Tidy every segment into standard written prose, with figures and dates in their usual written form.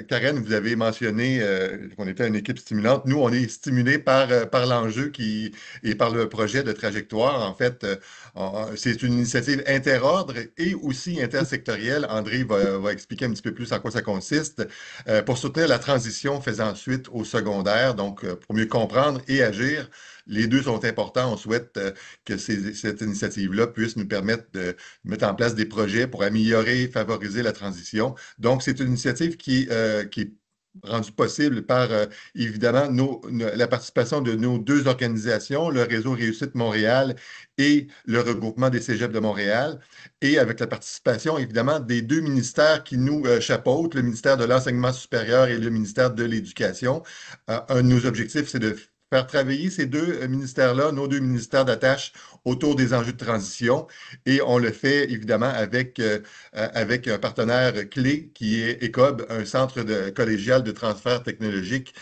Karen, vous avez mentionné qu'on était une équipe stimulante. Nous, on est stimulé par l'enjeu et par le projet de trajectoire. En fait, c'est une initiative interordre et aussi intersectorielle. André va expliquer un petit peu plus en quoi ça consiste pour soutenir la transition faisant suite au secondaire. Donc, pour mieux comprendre et agir, les deux sont importants. On souhaite que cette initiative-là puisse nous permettre de mettre en place des projets pour améliorer, favoriser la transition. Donc, c'est une initiative qui est rendue possible par, évidemment, la participation de nos deux organisations, le Réseau Réussite Montréal et le regroupement des cégeps de Montréal, et avec la participation, évidemment, des deux ministères qui nous chapeautent, le ministère de l'Enseignement supérieur et le ministère de l'Éducation. Un de nos objectifs, c'est de faire travailler ces deux ministères-là, nos deux ministères d'attache, autour des enjeux de transition. Et on le fait, évidemment, avec un partenaire clé qui est ECOB, un centre collégial de transfert technologique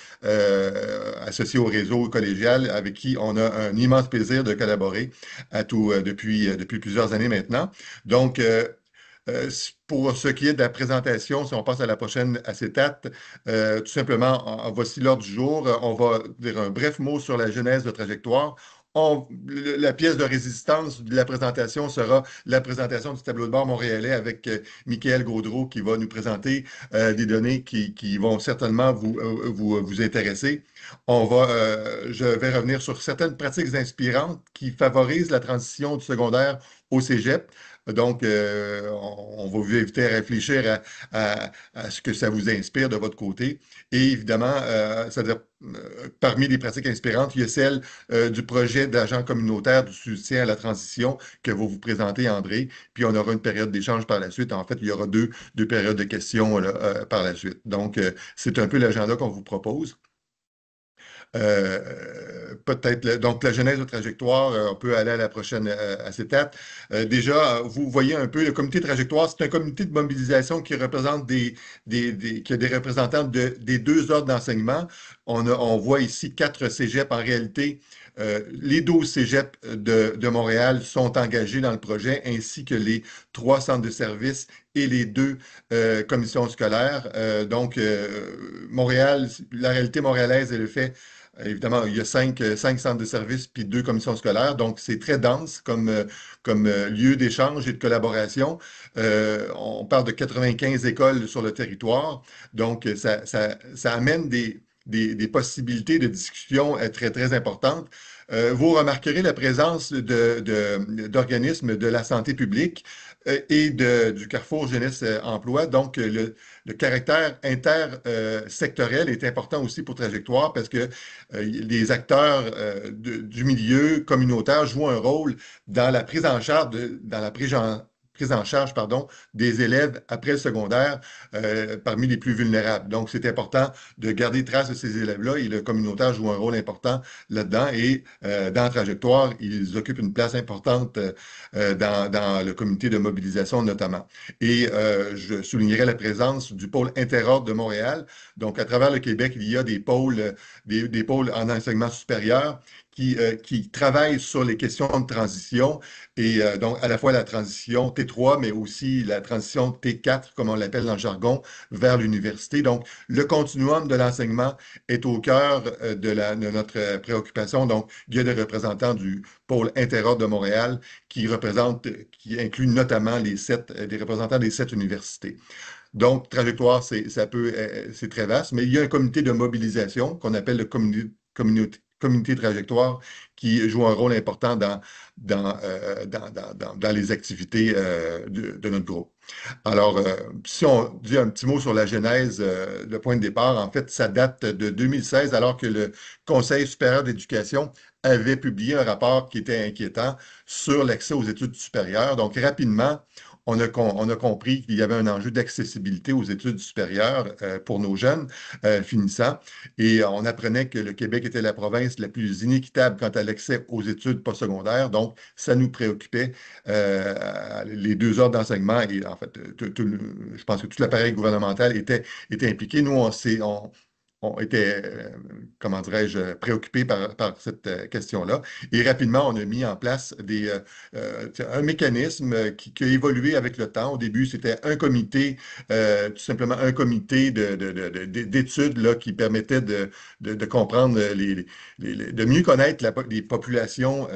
associé au réseau collégial avec qui on a un immense plaisir de collaborer depuis plusieurs années maintenant. Donc, pour ce qui est de la présentation, si on passe à la prochaine acétate, tout simplement, voici l'ordre du jour. On va dire un bref mot sur la genèse de trajectoire. La pièce de résistance de la présentation sera la présentation du tableau de bord montréalais avec Michael Gaudreault qui va nous présenter des données qui vont certainement vous intéresser. Je vais revenir sur certaines pratiques inspirantes qui favorisent la transition du secondaire au cégep. Donc, on va vous inviter à réfléchir à ce que ça vous inspire de votre côté. Et évidemment, c'est-à-dire, parmi les pratiques inspirantes, il y a celle du projet d'agent communautaire du soutien à la transition que va vous présenter André. Puis on aura une période d'échange par la suite. En fait, il y aura deux périodes de questions là, par la suite. Donc, c'est un peu l'agenda qu'on vous propose. Peut-être, donc la genèse de trajectoire, on peut aller à la prochaine à cette étape. Déjà, vous voyez un peu le comité de trajectoire, c'est un comité de mobilisation qui représente qui a des représentants des deux ordres d'enseignement. On voit ici quatre cégeps en réalité. Les 12 cégeps de Montréal sont engagés dans le projet, ainsi que les trois centres de services et les deux commissions scolaires. Donc, Montréal, la réalité montréalaise est le fait. Évidemment, il y a cinq centres de services puis deux commissions scolaires, donc c'est très dense comme lieu d'échange et de collaboration. On parle de 95 écoles sur le territoire, donc ça amène des possibilités de discussion très, très importantes. Vous remarquerez la présence d'organismes de la santé publique et du Carrefour Jeunesse Emploi. Donc, le caractère intersectoriel est important aussi pour Trajectoire parce que les acteurs du milieu communautaire jouent un rôle dans la prise en charge, prise en charge, pardon, des élèves après le secondaire parmi les plus vulnérables. Donc, c'est important de garder trace de ces élèves-là et le communautaire joue un rôle important là-dedans et dans Trajectoire, ils occupent une place importante dans le comité de mobilisation notamment. Et je soulignerai la présence du pôle interordre de Montréal. Donc, à travers le Québec, il y a des pôles en enseignement supérieur qui travaillent sur les questions de transition et donc à la fois la transition T3, mais aussi la transition T4, comme on l'appelle dans le jargon, vers l'université. Donc, le continuum de l'enseignement est au cœur de notre préoccupation. Donc, il y a des représentants du pôle interordre de Montréal qui inclut notamment des représentants des 7 universités. Donc, trajectoire, c'est très vaste, mais il y a un comité de mobilisation qu'on appelle le comité trajectoire qui joue un rôle important dans les activités de notre groupe. Alors, si on dit un petit mot sur la genèse, le point de départ, en fait, ça date de 2016, alors que le Conseil supérieur d'éducation avait publié un rapport qui était inquiétant sur l'accès aux études supérieures. Donc, rapidement, on a compris qu'il y avait un enjeu d'accessibilité aux études supérieures pour nos jeunes finissants. Et on apprenait que le Québec était la province la plus inéquitable quant à l'accès aux études postsecondaires. Donc, ça nous préoccupait, les deux ordres d'enseignement. Et en fait, je pense que tout l'appareil gouvernemental était impliqué. Nous, ont été, comment dirais-je, préoccupés par cette question-là. Et rapidement, on a mis en place un mécanisme qui a évolué avec le temps. Au début, c'était un comité, tout simplement un comité d'études là, qui permettait de comprendre de mieux connaître les populations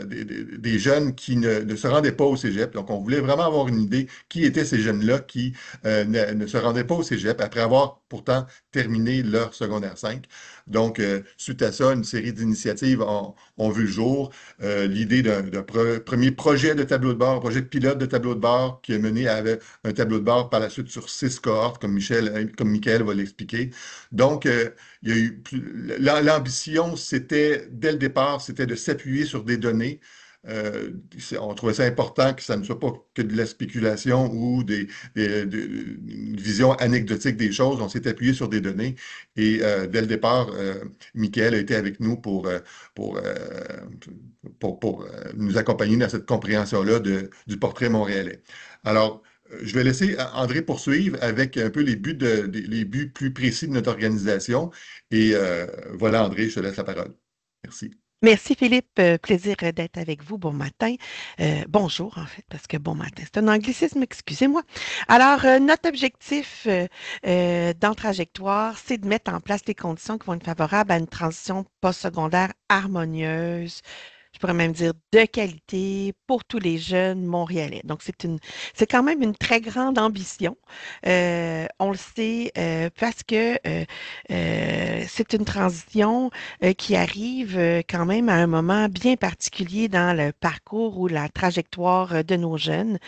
des jeunes qui ne se rendaient pas au cégep. Donc, on voulait vraiment avoir une idée qui étaient ces jeunes-là qui ne se rendaient pas au cégep après avoir pourtant terminé leur secondaire 5. Donc, suite à ça, une série d'initiatives ont vu le jour. L'idée d'un premier projet de tableau de bord, un projet de pilote de tableau de bord qui est mené avec un tableau de bord par la suite sur 6 cohortes, comme Michael va l'expliquer. Donc, il y a eu l'ambition, c'était, dès le départ, c'était de s'appuyer sur des données. On trouvait ça important que ça ne soit pas que de la spéculation ou une vision anecdotique des choses. On s'est appuyé sur des données et dès le départ, Michael a été avec nous pour, euh, pour nous accompagner dans cette compréhension-là du portrait montréalais. Alors, je vais laisser André poursuivre avec un peu les buts plus précis de notre organisation. Et voilà, André, je te laisse la parole. Merci. Merci Philippe, plaisir d'être avec vous. Bon matin. Bonjour en fait, parce que bon matin, c'est un anglicisme, excusez-moi. Alors, notre objectif dans Trajectoire, c'est de mettre en place les conditions qui vont être favorables à une transition postsecondaire harmonieuse, je pourrais même dire de qualité pour tous les jeunes montréalais. Donc, c'est quand même une très grande ambition. On le sait parce que c'est une transition qui arrive quand même à un moment bien particulier dans le parcours ou la trajectoire de nos jeunes.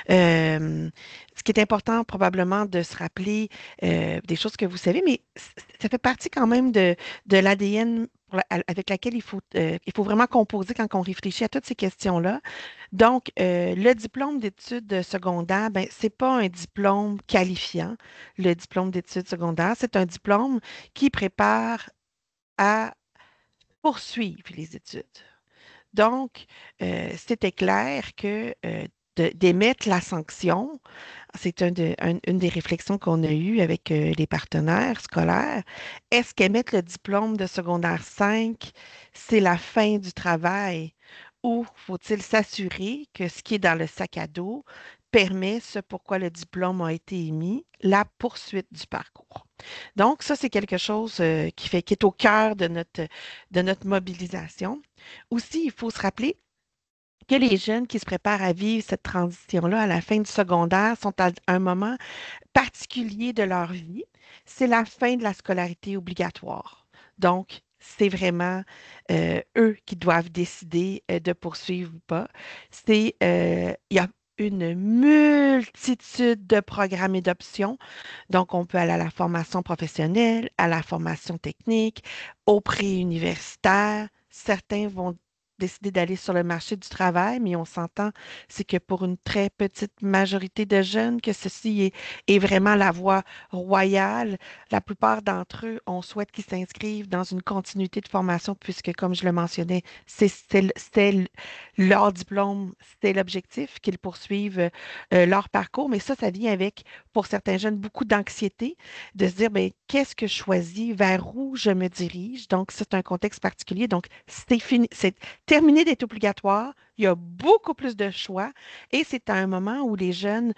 Euh, Ce qui est important probablement de se rappeler des choses que vous savez, mais ça fait partie quand même de l'ADN avec laquelle il faut vraiment composer quand on réfléchit à toutes ces questions-là. Donc, le diplôme d'études secondaires, ben, ce n'est pas un diplôme qualifiant. Le diplôme d'études secondaires, c'est un diplôme qui prépare à poursuivre les études. Donc, c'était clair que d'émettre la sanction, c'est une des réflexions qu'on a eues avec les partenaires scolaires. Est-ce qu'émettre le diplôme de secondaire 5, c'est la fin du travail ou faut-il s'assurer que ce qui est dans le sac à dos permet ce pourquoi le diplôme a été émis, la poursuite du parcours? Donc, ça, c'est quelque chose qui est au cœur de notre mobilisation. Aussi, il faut se rappeler que les jeunes qui se préparent à vivre cette transition-là à la fin du secondaire sont à un moment particulier de leur vie. C'est la fin de la scolarité obligatoire. Donc, c'est vraiment eux qui doivent décider de poursuivre ou pas. Il y a une multitude de programmes et d'options. Donc, on peut aller à la formation professionnelle, à la formation technique, au pré-universitaire. Certains vont décider d'aller sur le marché du travail, mais on s'entend, c'est que pour une très petite majorité de jeunes, que est vraiment la voie royale. La plupart d'entre eux, on souhaite qu'ils s'inscrivent dans une continuité de formation, puisque, comme je le mentionnais, leur diplôme, c'est l'objectif, qu'ils poursuivent leur parcours. Mais ça vient avec, pour certains jeunes, beaucoup d'anxiété de se dire, ben, qu'est-ce que je choisis, vers où je me dirige. Donc, c'est un contexte particulier. Donc, c'est fini, c'est terminé d'être obligatoire. Il y a beaucoup plus de choix et c'est à un moment où les jeunes,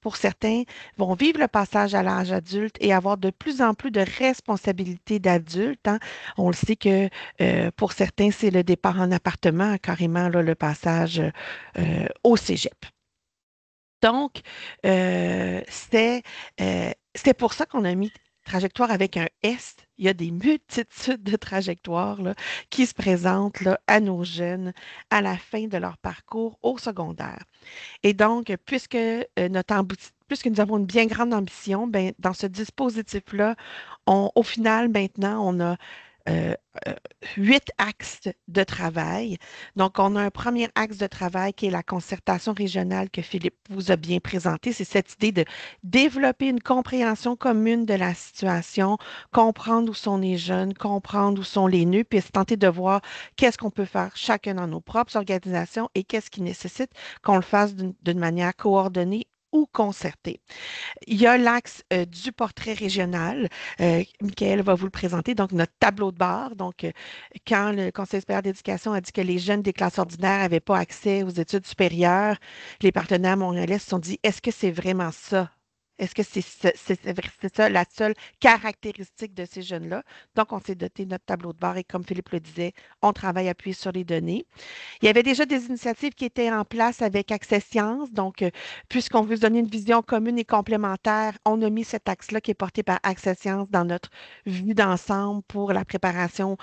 pour certains, vont vivre le passage à l'âge adulte et avoir de plus en plus de responsabilités d'adultes, hein. On le sait que pour certains, c'est le départ en appartement, carrément là, le passage au cégep. Donc, c'était pour ça qu'on a mis trajectoire avec un S. Il y a des multitudes de trajectoires là, qui se présentent là, à nos jeunes à la fin de leur parcours au secondaire. Et donc, puisque nous avons une bien grande ambition, ben, dans ce dispositif-là, au final, maintenant, on a euh, euh, 8 axes de travail. Donc, on a un premier axe de travail qui est la concertation régionale que Philippe vous a bien présenté. C'est cette idée de développer une compréhension commune de la situation, comprendre où sont les jeunes, comprendre où sont les nœuds, puis se tenter de voir qu'est-ce qu'on peut faire chacun dans nos propres organisations et qu'est-ce qui nécessite qu'on le fasse d'une manière coordonnée ou concertée. Il y a l'axe du portrait régional. Michael va vous le présenter. Donc, notre tableau de bord. Donc, quand le Conseil supérieur d'éducation a dit que les jeunes des classes ordinaires n'avaient pas accès aux études supérieures, les partenaires montréalais se sont dit, est-ce que c'est vraiment ça? Est-ce que c'est ça la seule caractéristique de ces jeunes-là? Donc, on s'est doté de notre tableau de bord et comme Philippe le disait, on travaille appuyé sur les données. Il y avait déjà des initiatives qui étaient en place avec Accès Sciences. Donc, puisqu'on veut se donner une vision commune et complémentaire, on a mis cet axe-là qui est porté par Accès Sciences dans notre vue d'ensemble pour la préparation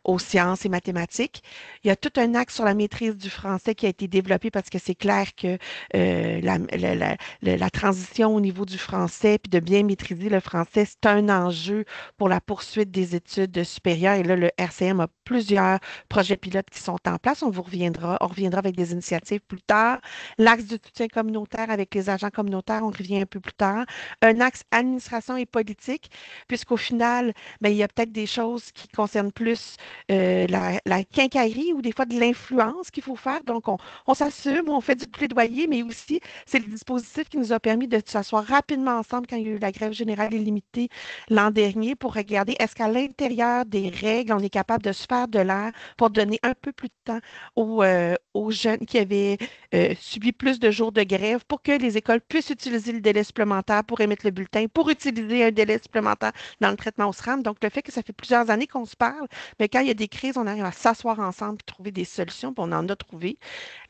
aux sciences et mathématiques. Il y a tout un axe sur la maîtrise du français qui a été développé parce que c'est clair que la transition au niveau du français, puis de bien maîtriser le français, c'est un enjeu pour la poursuite des études supérieures. Et là, le RCM a plusieurs projets pilotes qui sont en place. On reviendra avec des initiatives plus tard. L'axe de soutien communautaire avec les agents communautaires, on revient un peu plus tard. Un axe administration et politique, puisqu'au final, ben, il y a peut-être des choses qui concernent plus la quincaillerie ou des fois de l'influence qu'il faut faire. Donc, on s'assume, on fait du plaidoyer, mais aussi, c'est le dispositif qui nous a permis de s'asseoir rapidement ensemble quand il y a eu la grève générale illimitée l'an dernier pour regarder est-ce qu'à l'intérieur des règles, on est capable de se faire de l'air pour donner un peu plus de temps aux jeunes qui avaient subi plus de jours de grève pour que les écoles puissent utiliser le délai supplémentaire pour émettre le bulletin, pour utiliser un délai supplémentaire dans le traitement au SRAM. Donc, le fait que ça fait plusieurs années qu'on se parle, mais quand il y a des crises, on arrive à s'asseoir ensemble et trouver des solutions, puis on en a trouvé.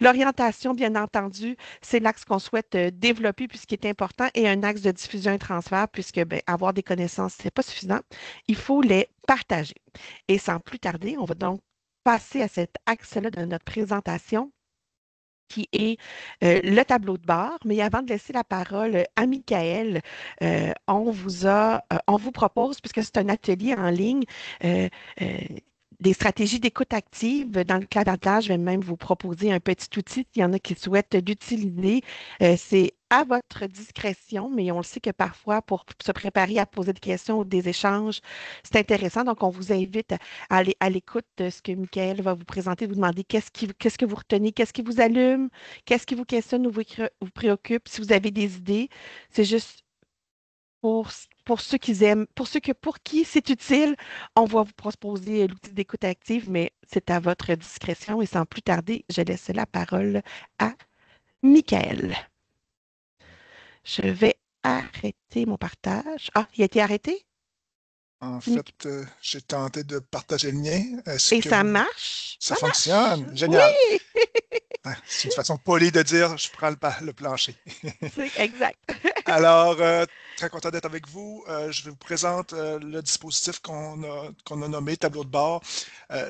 L'orientation, bien entendu, c'est l'axe qu'on souhaite développer puisqu'il est important et un axe de diffusion et transfert puisque ben, avoir des connaissances, ce n'est pas suffisant. Il faut les partager. Et sans plus tarder, on va donc passer à cet axe-là de notre présentation qui est le tableau de bord. Mais avant de laisser la parole à Michael, on vous propose, puisque c'est un atelier en ligne, euh, euh, des stratégies d'écoute active. Dans le clavier, je vais même vous proposer un petit outil s'il y en a qui souhaitent l'utiliser. C'est à votre discrétion, mais on le sait que parfois, pour se préparer à poser des questions ou des échanges, c'est intéressant. Donc, on vous invite à aller à l'écoute de ce que Michael va vous présenter, vous demander qu'est-ce que vous retenez, qu'est-ce qui vous allume, qu'est-ce qui vous questionne ou vous préoccupe, si vous avez des idées. C'est juste pour ceux qui aiment, pour qui c'est utile, on va vous proposer l'outil d'écoute active, mais c'est à votre discrétion. Et sans plus tarder, je laisse la parole à Michael. Je vais arrêter mon partage. Ah, il a été arrêté? En Mi- fait, j'ai tenté de partager le mien. Est-ce Et que ça marche? ça Ça marche! fonctionne? Génial. Oui! C'est une façon polie de dire je prends le plancher. C'est exact. Alors, très content d'être avec vous. Je vous présente le dispositif qu'on a nommé tableau de bord.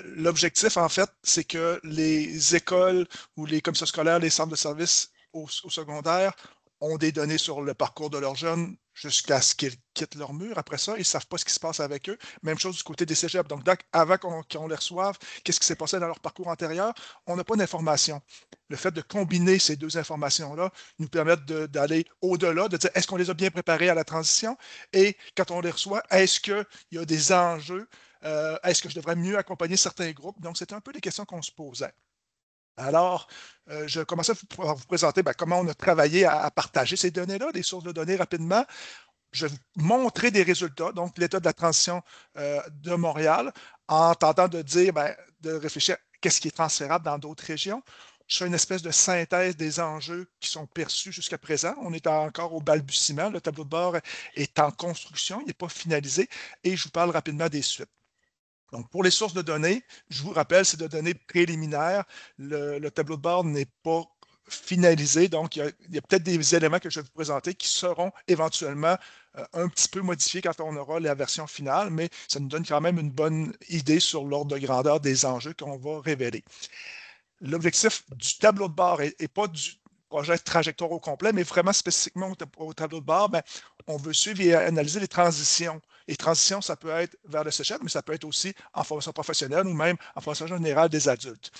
L'objectif, en fait, c'est que les écoles ou les commissions scolaires, les centres de services au secondaire ont des données sur le parcours de leurs jeunes jusqu'à ce qu'ils quittent leur mur. Après ça, ils ne savent pas ce qui se passe avec eux. Même chose du côté des cégeps. Donc, avant qu'on les reçoive, qu'est-ce qui s'est passé dans leur parcours antérieur? On n'a pas d'informations. Le fait de combiner ces deux informations-là nous permet d'aller au-delà, de dire est-ce qu'on les a bien préparés à la transition? Et quand on les reçoit, est-ce qu'il y a des enjeux? Est-ce que je devrais mieux accompagner certains groupes? Donc, c'était un peu les questions qu'on se posait. Alors, je commençais à vous présenter comment on a travaillé à partager ces données-là, des sources de données rapidement. Je vais vous montrer des résultats, donc l'état de la transition de Montréal, en tentant de dire, de réfléchir à qu'est-ce qui est transférable dans d'autres régions. Je fais une espèce de synthèse des enjeux qui sont perçus jusqu'à présent. On est encore au balbutiement. Le tableau de bord est en construction, il n'est pas finalisé, et je vous parle rapidement des suites. Donc, pour les sources de données, je vous rappelle, c'est de données préliminaires. Le tableau de bord n'est pas finalisé, donc il y a peut-être des éléments que je vais vous présenter qui seront éventuellement un petit peu modifiés quand on aura la version finale, mais ça nous donne quand même une bonne idée sur l'ordre de grandeur des enjeux qu'on va révéler. L'objectif du tableau de bord n'est pas du projet de trajectoire au complet, mais vraiment spécifiquement au tableau de bord, on veut suivre et analyser les transitions. Les transitions, ça peut être vers le cégep, mais ça peut être aussi en formation professionnelle ou même en formation générale des adultes.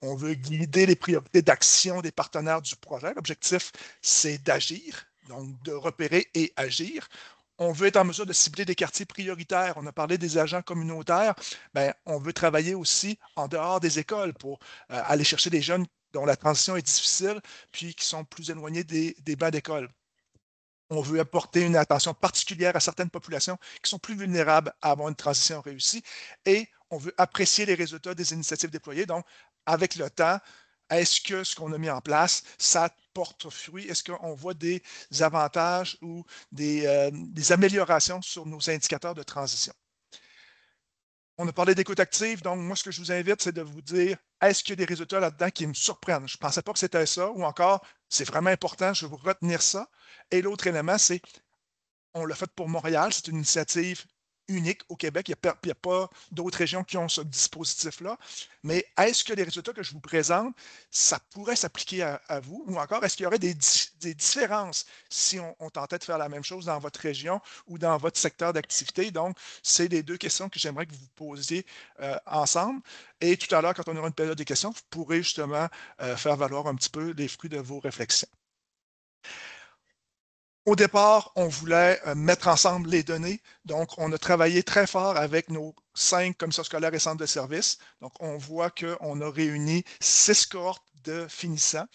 On veut guider les priorités d'action des partenaires du projet. L'objectif, c'est d'agir, donc de repérer et agir. On veut être en mesure de cibler des quartiers prioritaires. On a parlé des agents communautaires. On veut travailler aussi en dehors des écoles pour aller chercher des jeunes dont la transition est difficile, puis qui sont plus éloignés des bancs d'école. On veut apporter une attention particulière à certaines populations qui sont plus vulnérables à avoir une transition réussie et on veut apprécier les résultats des initiatives déployées. Donc, avec le temps, est-ce que ce qu'on a mis en place, ça porte fruit? Est-ce qu'on voit des avantages ou des améliorations sur nos indicateurs de transition? On a parlé d'écoute active, donc moi, ce que je vous invite, c'est de vous dire, est-ce qu'il y a des résultats là-dedans qui me surprennent? Je ne pensais pas que c'était ça, ou encore, c'est vraiment important, je vais vous retenir ça. Et l'autre élément, c'est, on l'a fait pour Montréal, c'est une initiative unique au Québec, il n'y a pas d'autres régions qui ont ce dispositif-là. Mais est-ce que les résultats que je vous présente, ça pourrait s'appliquer à vous? Ou encore, est-ce qu'il y aurait des différences si on tentait de faire la même chose dans votre région ou dans votre secteur d'activité? Donc, c'est les deux questions que j'aimerais que vous posiez ensemble. Et tout à l'heure, quand on aura une période de questions, vous pourrez justement faire valoir un petit peu les fruits de vos réflexions. Au départ, on voulait mettre ensemble les données. Donc, on a travaillé très fort avec nos 5 commissions scolaires et centres de services. Donc, on voit qu'on a réuni 6 cohortes de finissants.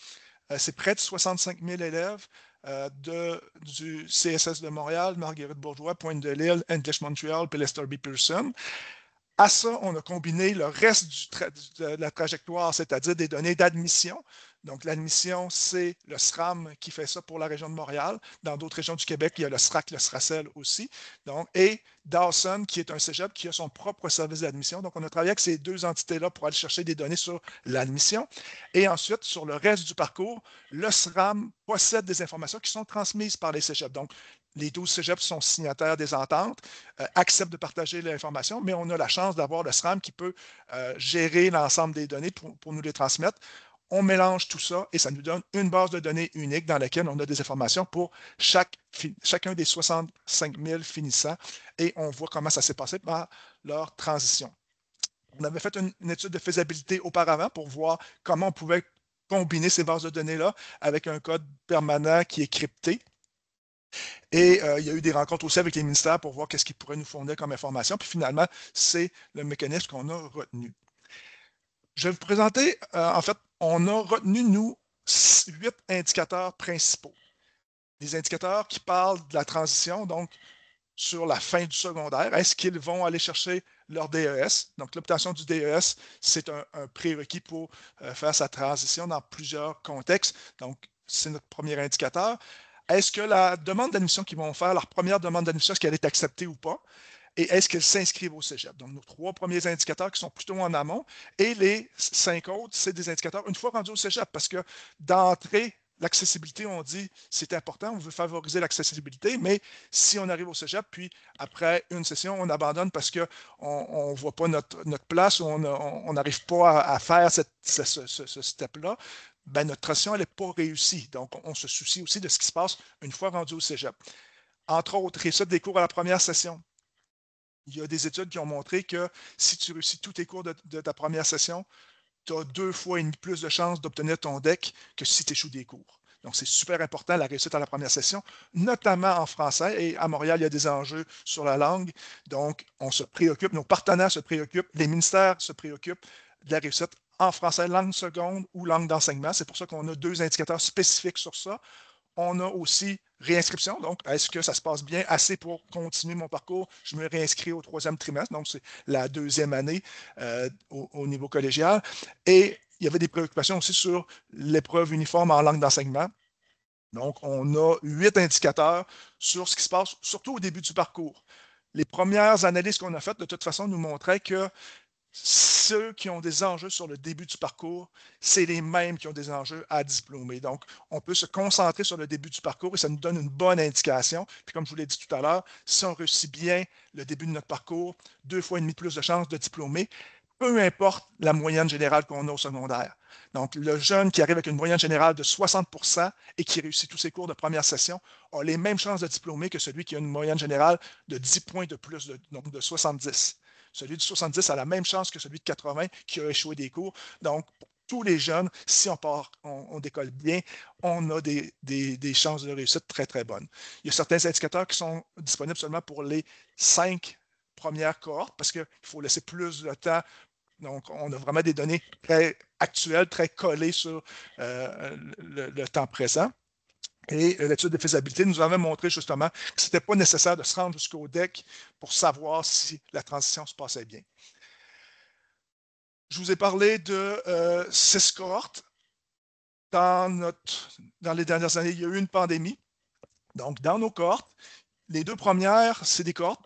C'est près de 65 000 élèves du CSS de Montréal, Marguerite-Bourgeoys, Pointe-de-l'Île, English Montreal, puis Lester B. Pearson. À ça, on a combiné le reste de la trajectoire, c'est-à-dire des données d'admission. Donc, l'admission, c'est le SRAM qui fait ça pour la région de Montréal. Dans d'autres régions du Québec, il y a le SRAC, le SRACEL aussi. Donc, et Dawson, qui est un cégep qui a son propre service d'admission. Donc, on a travaillé avec ces deux entités-là pour aller chercher des données sur l'admission. Et ensuite, sur le reste du parcours, le SRAM possède des informations qui sont transmises par les cégeps. Donc, les 12 cégeps sont signataires des ententes, acceptent de partager l'information, mais on a la chance d'avoir le SRAM qui peut gérer l'ensemble des données pour nous les transmettre. On mélange tout ça et ça nous donne une base de données unique dans laquelle on a des informations pour chacun des 65 000 finissants et on voit comment ça s'est passé par leur transition. On avait fait une étude de faisabilité auparavant pour voir comment on pouvait combiner ces bases de données-là avec un code permanent qui est crypté. Et il y a eu des rencontres aussi avec les ministères pour voir qu'est-ce qu'ils pourraient nous fournir comme information. Puis finalement, c'est le mécanisme qu'on a retenu. Je vais vous présenter, en fait, on a retenu, nous, 8 indicateurs principaux. Des indicateurs qui parlent de la transition, donc sur la fin du secondaire. Est-ce qu'ils vont aller chercher leur DES? Donc, l'obtention du DES, c'est un prérequis pour faire sa transition dans plusieurs contextes. Donc, c'est notre premier indicateur. Est-ce que la demande d'admission qu'ils vont faire, leur première demande d'admission, est-ce qu'elle est acceptée ou pas? Et est-ce qu'ils s'inscrivent au cégep? Donc, nos 3 premiers indicateurs qui sont plutôt en amont. Et les 5 autres, c'est des indicateurs une fois rendus au cégep, parce que d'entrée, l'accessibilité, on dit, c'est important, on veut favoriser l'accessibilité, mais si on arrive au cégep, puis après une session, on abandonne parce qu'on ne voit pas notre place ou on n'arrive pas à faire ce step-là, ben notre transition, elle n'est pas réussie. Donc, on se soucie aussi de ce qui se passe une fois rendu au cégep. Entre autres, réussite des cours à la première session. Il y a des études qui ont montré que si tu réussis tous tes cours de ta première session, tu as 2 fois et demi plus de chances d'obtenir ton DEC que si tu échoues des cours. Donc, c'est super important, la réussite à la première session, notamment en français. Et à Montréal, il y a des enjeux sur la langue. Donc, on se préoccupe, nos partenaires se préoccupent, les ministères se préoccupent de la réussite en français, langue seconde ou langue d'enseignement. C'est pour ça qu'on a 2 indicateurs spécifiques sur ça. On a aussi réinscription. Donc, est-ce que ça se passe bien assez pour continuer mon parcours? Je me réinscris au 3e trimestre, donc c'est la 2e année au niveau collégial. Et il y avait des préoccupations aussi sur l'épreuve uniforme en langue d'enseignement. Donc, on a 8 indicateurs sur ce qui se passe, surtout au début du parcours. Les premières analyses qu'on a faites, de toute façon, nous montraient que ceux qui ont des enjeux sur le début du parcours, c'est les mêmes qui ont des enjeux à diplômer. Donc, on peut se concentrer sur le début du parcours et ça nous donne une bonne indication. Puis, comme je vous l'ai dit tout à l'heure, si on réussit bien le début de notre parcours, 2 fois et demi plus de chances de diplômer, peu importe la moyenne générale qu'on a au secondaire. Donc, le jeune qui arrive avec une moyenne générale de 60% et qui réussit tous ses cours de première session a les mêmes chances de diplômer que celui qui a une moyenne générale de 10 points de plus, donc de 70. Celui de 70 a la même chance que celui de 80 qui a échoué des cours. Donc, pour tous les jeunes, si on décolle bien, on a des chances de réussite très, très bonnes. Il y a certains indicateurs qui sont disponibles seulement pour les 5 premières cohortes parce qu'il faut laisser plus de temps Donc, on a vraiment des données très actuelles, très collées sur le temps présent. Et l'étude de faisabilité nous avait montré justement que ce n'était pas nécessaire de se rendre jusqu'au DEC pour savoir si la transition se passait bien. Je vous ai parlé de 6 cohortes. Dans les dernières années, il y a eu une pandémie. Donc, dans nos cohortes, les 2 premières, c'est des cohortes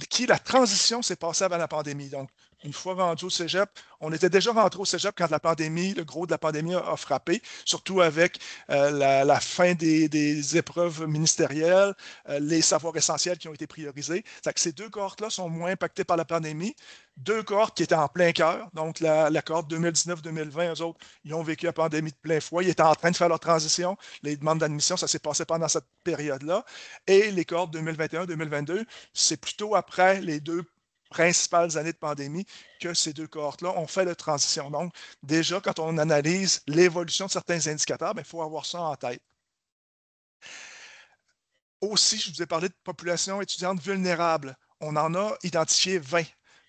qui la transition s'est passée avant la pandémie. Donc, une fois rendu au cégep, on était déjà rentré au cégep quand la pandémie, le gros de la pandémie a frappé, surtout avec la fin des épreuves ministérielles, les savoirs essentiels qui ont été priorisés. Ces 2 cohortes-là sont moins impactées par la pandémie. 2 cohortes qui étaient en plein cœur. Donc, la cohorte 2019-2020, eux autres, ils ont vécu la pandémie de plein fouet. Ils étaient en train de faire leur transition. Les demandes d'admission, ça s'est passé pendant cette période-là. Et les cohortes 2021-2022, c'est plutôt après les 2 principales années de pandémie que ces 2 cohortes-là ont fait la transition. Donc, déjà, quand on analyse l'évolution de certains indicateurs, il faut avoir ça en tête. Aussi, je vous ai parlé de population étudiante vulnérable. On en a identifié 20.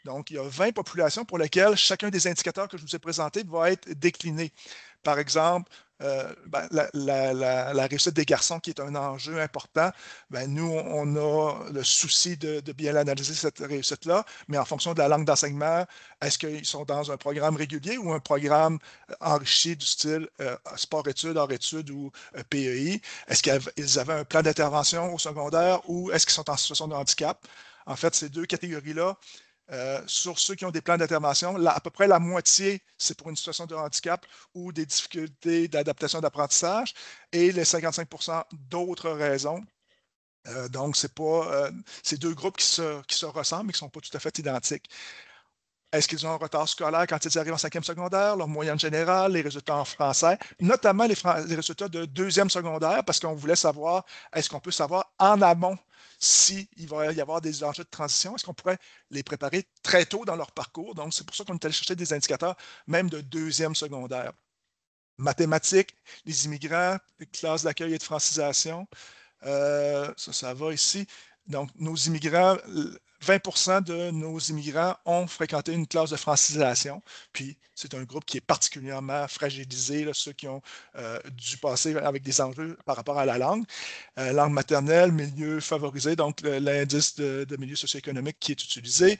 Donc, il y a 20 populations pour lesquelles chacun des indicateurs que je vous ai présentés va être décliné. Par exemple, la réussite des garçons, qui est un enjeu important, nous, on a le souci de bien analyser cette réussite-là, mais en fonction de la langue d'enseignement, est-ce qu'ils sont dans un programme régulier ou un programme enrichi du style sport-études, hors-études ou PEI? Est-ce qu'ils avaient un plan d'intervention au secondaire ou est-ce qu'ils sont en situation de handicap? En fait, ces 2 catégories-là, sur ceux qui ont des plans d'intervention, à peu près la moitié, c'est pour une situation de handicap ou des difficultés d'adaptation d'apprentissage, et les 55% d'autres raisons. Donc, c'est 2 groupes qui se ressemblent, mais qui ne sont pas tout à fait identiques. Est-ce qu'ils ont un retard scolaire quand ils arrivent en 5e secondaire, leur moyenne générale, les résultats en français, notamment les résultats de 2e secondaire, parce qu'on voulait savoir, est-ce qu'on peut savoir en amont s'il va y avoir des enjeux de transition, est-ce qu'on pourrait les préparer très tôt dans leur parcours? Donc, c'est pour ça qu'on est allé chercher des indicateurs même de 2e secondaire. Mathématiques, les immigrants, les classes d'accueil et de francisation, ça va ici. Donc, nos immigrants, 20% de nos immigrants ont fréquenté une classe de francisation. Puis, c'est un groupe qui est particulièrement fragilisé, là, ceux qui ont dû passer avec des enjeux par rapport à la langue. Langue maternelle, milieu favorisé, donc l'indice de milieu socio-économique qui est utilisé.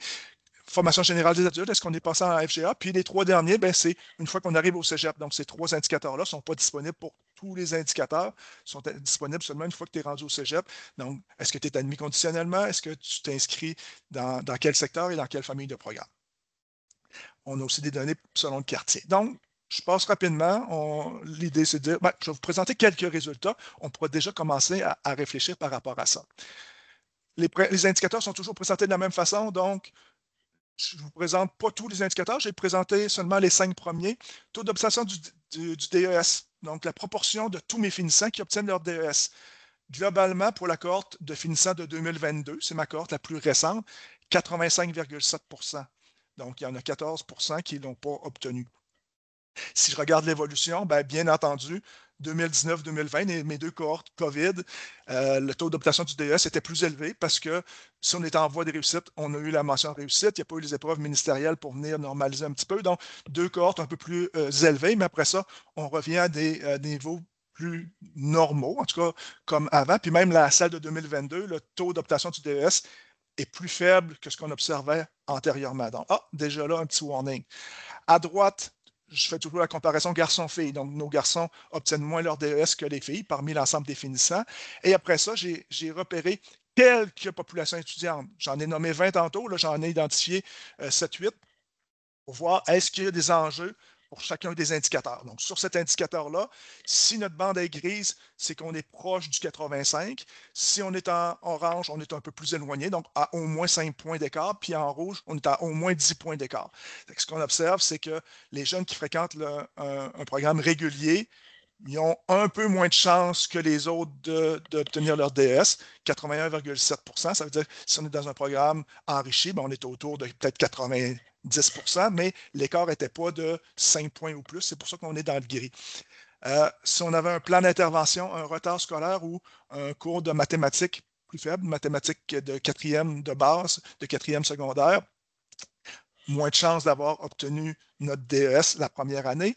Formation générale des adultes, est-ce qu'on est passé en FGA? Puis les 3 derniers, c'est une fois qu'on arrive au cégep. Donc, ces 3 indicateurs-là ne sont pas disponibles pour tous les indicateurs, sont disponibles seulement une fois que tu es rendu au cégep. Donc, est-ce que tu es admis conditionnellement? Est-ce que tu t'inscris dans quel secteur et dans quelle famille de programme? On a aussi des données selon le quartier. Donc, je passe rapidement. L'idée, c'est de dire, je vais vous présenter quelques résultats. On pourra déjà commencer à réfléchir par rapport à ça. Les indicateurs sont toujours présentés de la même façon. Donc, je ne vous présente pas tous les indicateurs, j'ai présenté seulement les 5 premiers. Taux d'obtention du DES, donc la proportion de tous mes finissants qui obtiennent leur DES. Globalement, pour la cohorte de finissants de 2022, c'est ma cohorte la plus récente, 85,7%. Donc, il y en a 14% qui ne l'ont pas obtenu. Si je regarde l'évolution, bien entendu, 2019-2020, mes 2 cohortes COVID, le taux d'obtention du DES était plus élevé parce que si on était en voie de réussite, on a eu la mention réussite, il n'y a pas eu les épreuves ministérielles pour venir normaliser un petit peu. Donc, 2 cohortes un peu plus élevées, mais après ça, on revient à des niveaux plus normaux, en tout cas comme avant. Puis même la salle de 2022, le taux d'obtention du DES est plus faible que ce qu'on observait antérieurement. Donc, déjà là, un petit warning. À droite, je fais toujours la comparaison garçon-fille. Donc, nos garçons obtiennent moins leur DES que les filles parmi l'ensemble des finissants. Et après ça, j'ai repéré quelques populations étudiantes. J'en ai nommé 20 tantôt, là, j'en ai identifié 7-8 pour voir est-ce qu'il y a des enjeux pour chacun des indicateurs. Donc, sur cet indicateur-là, si notre bande est grise, c'est qu'on est proche du 85. Si on est en orange, on est un peu plus éloigné, donc à au moins 5 points d'écart. Puis en rouge, on est à au moins 10 points d'écart. Ce qu'on observe, c'est que les jeunes qui fréquentent un programme régulier, ils ont un peu moins de chances que les autres d'obtenir leur DS, 81,7%. Ça veut dire que si on est dans un programme enrichi, on est autour de peut-être 90%, mais l'écart n'était pas de 5 points ou plus. C'est pour ça qu'on est dans le gris. Si on avait un plan d'intervention, un retard scolaire ou un cours de mathématiques plus faible, mathématiques de 4e de base, de 4e secondaire, moins de chances d'avoir obtenu notre DES la première année.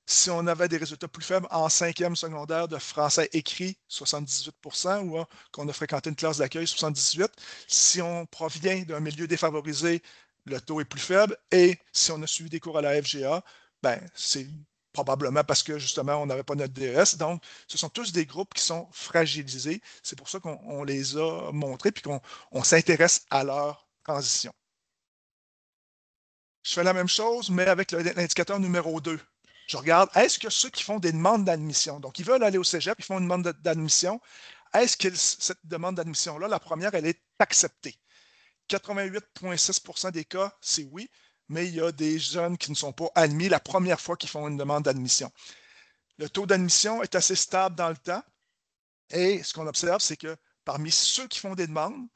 Si on avait des résultats plus faibles en 5e secondaire de français écrit, 78%, ou qu'on a fréquenté une classe d'accueil, 78%. Si on provient d'un milieu défavorisé, le taux est plus faible. Et si on a suivi des cours à la FGA, ben, c'est probablement parce que justement, on n'avait pas notre DES. Donc, ce sont tous des groupes qui sont fragilisés. C'est pour ça qu'on les a montrés puis qu'on s'intéresse à leur transition. Je fais la même chose, mais avec l'indicateur numéro 2. Je regarde, est-ce que ceux qui font des demandes d'admission, donc ils veulent aller au cégep, ils font une demande d'admission, est-ce que cette demande d'admission-là, la première, elle est acceptée? 88,6% des cas, c'est oui, mais il y a des jeunes qui ne sont pas admis la première fois qu'ils font une demande d'admission. Le taux d'admission est assez stable dans le temps et ce qu'on observe, c'est que parmi ceux qui font des demandes,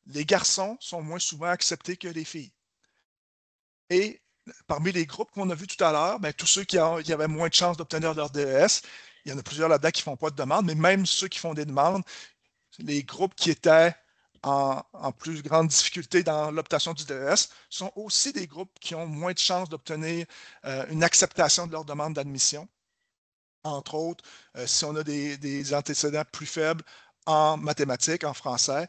les garçons sont moins souvent acceptés que les filles. Et parmi les groupes qu'on a vus tout à l'heure, ben, tous ceux qui avaient moins de chances d'obtenir leur DES, il y en a plusieurs là-dedans qui ne font pas de demande, mais même ceux qui font des demandes, les groupes qui étaient en plus grande difficulté dans l'obtention du DES sont aussi des groupes qui ont moins de chances d'obtenir une acceptation de leur demande d'admission. Entre autres, si on a des antécédents plus faibles en mathématiques, en français,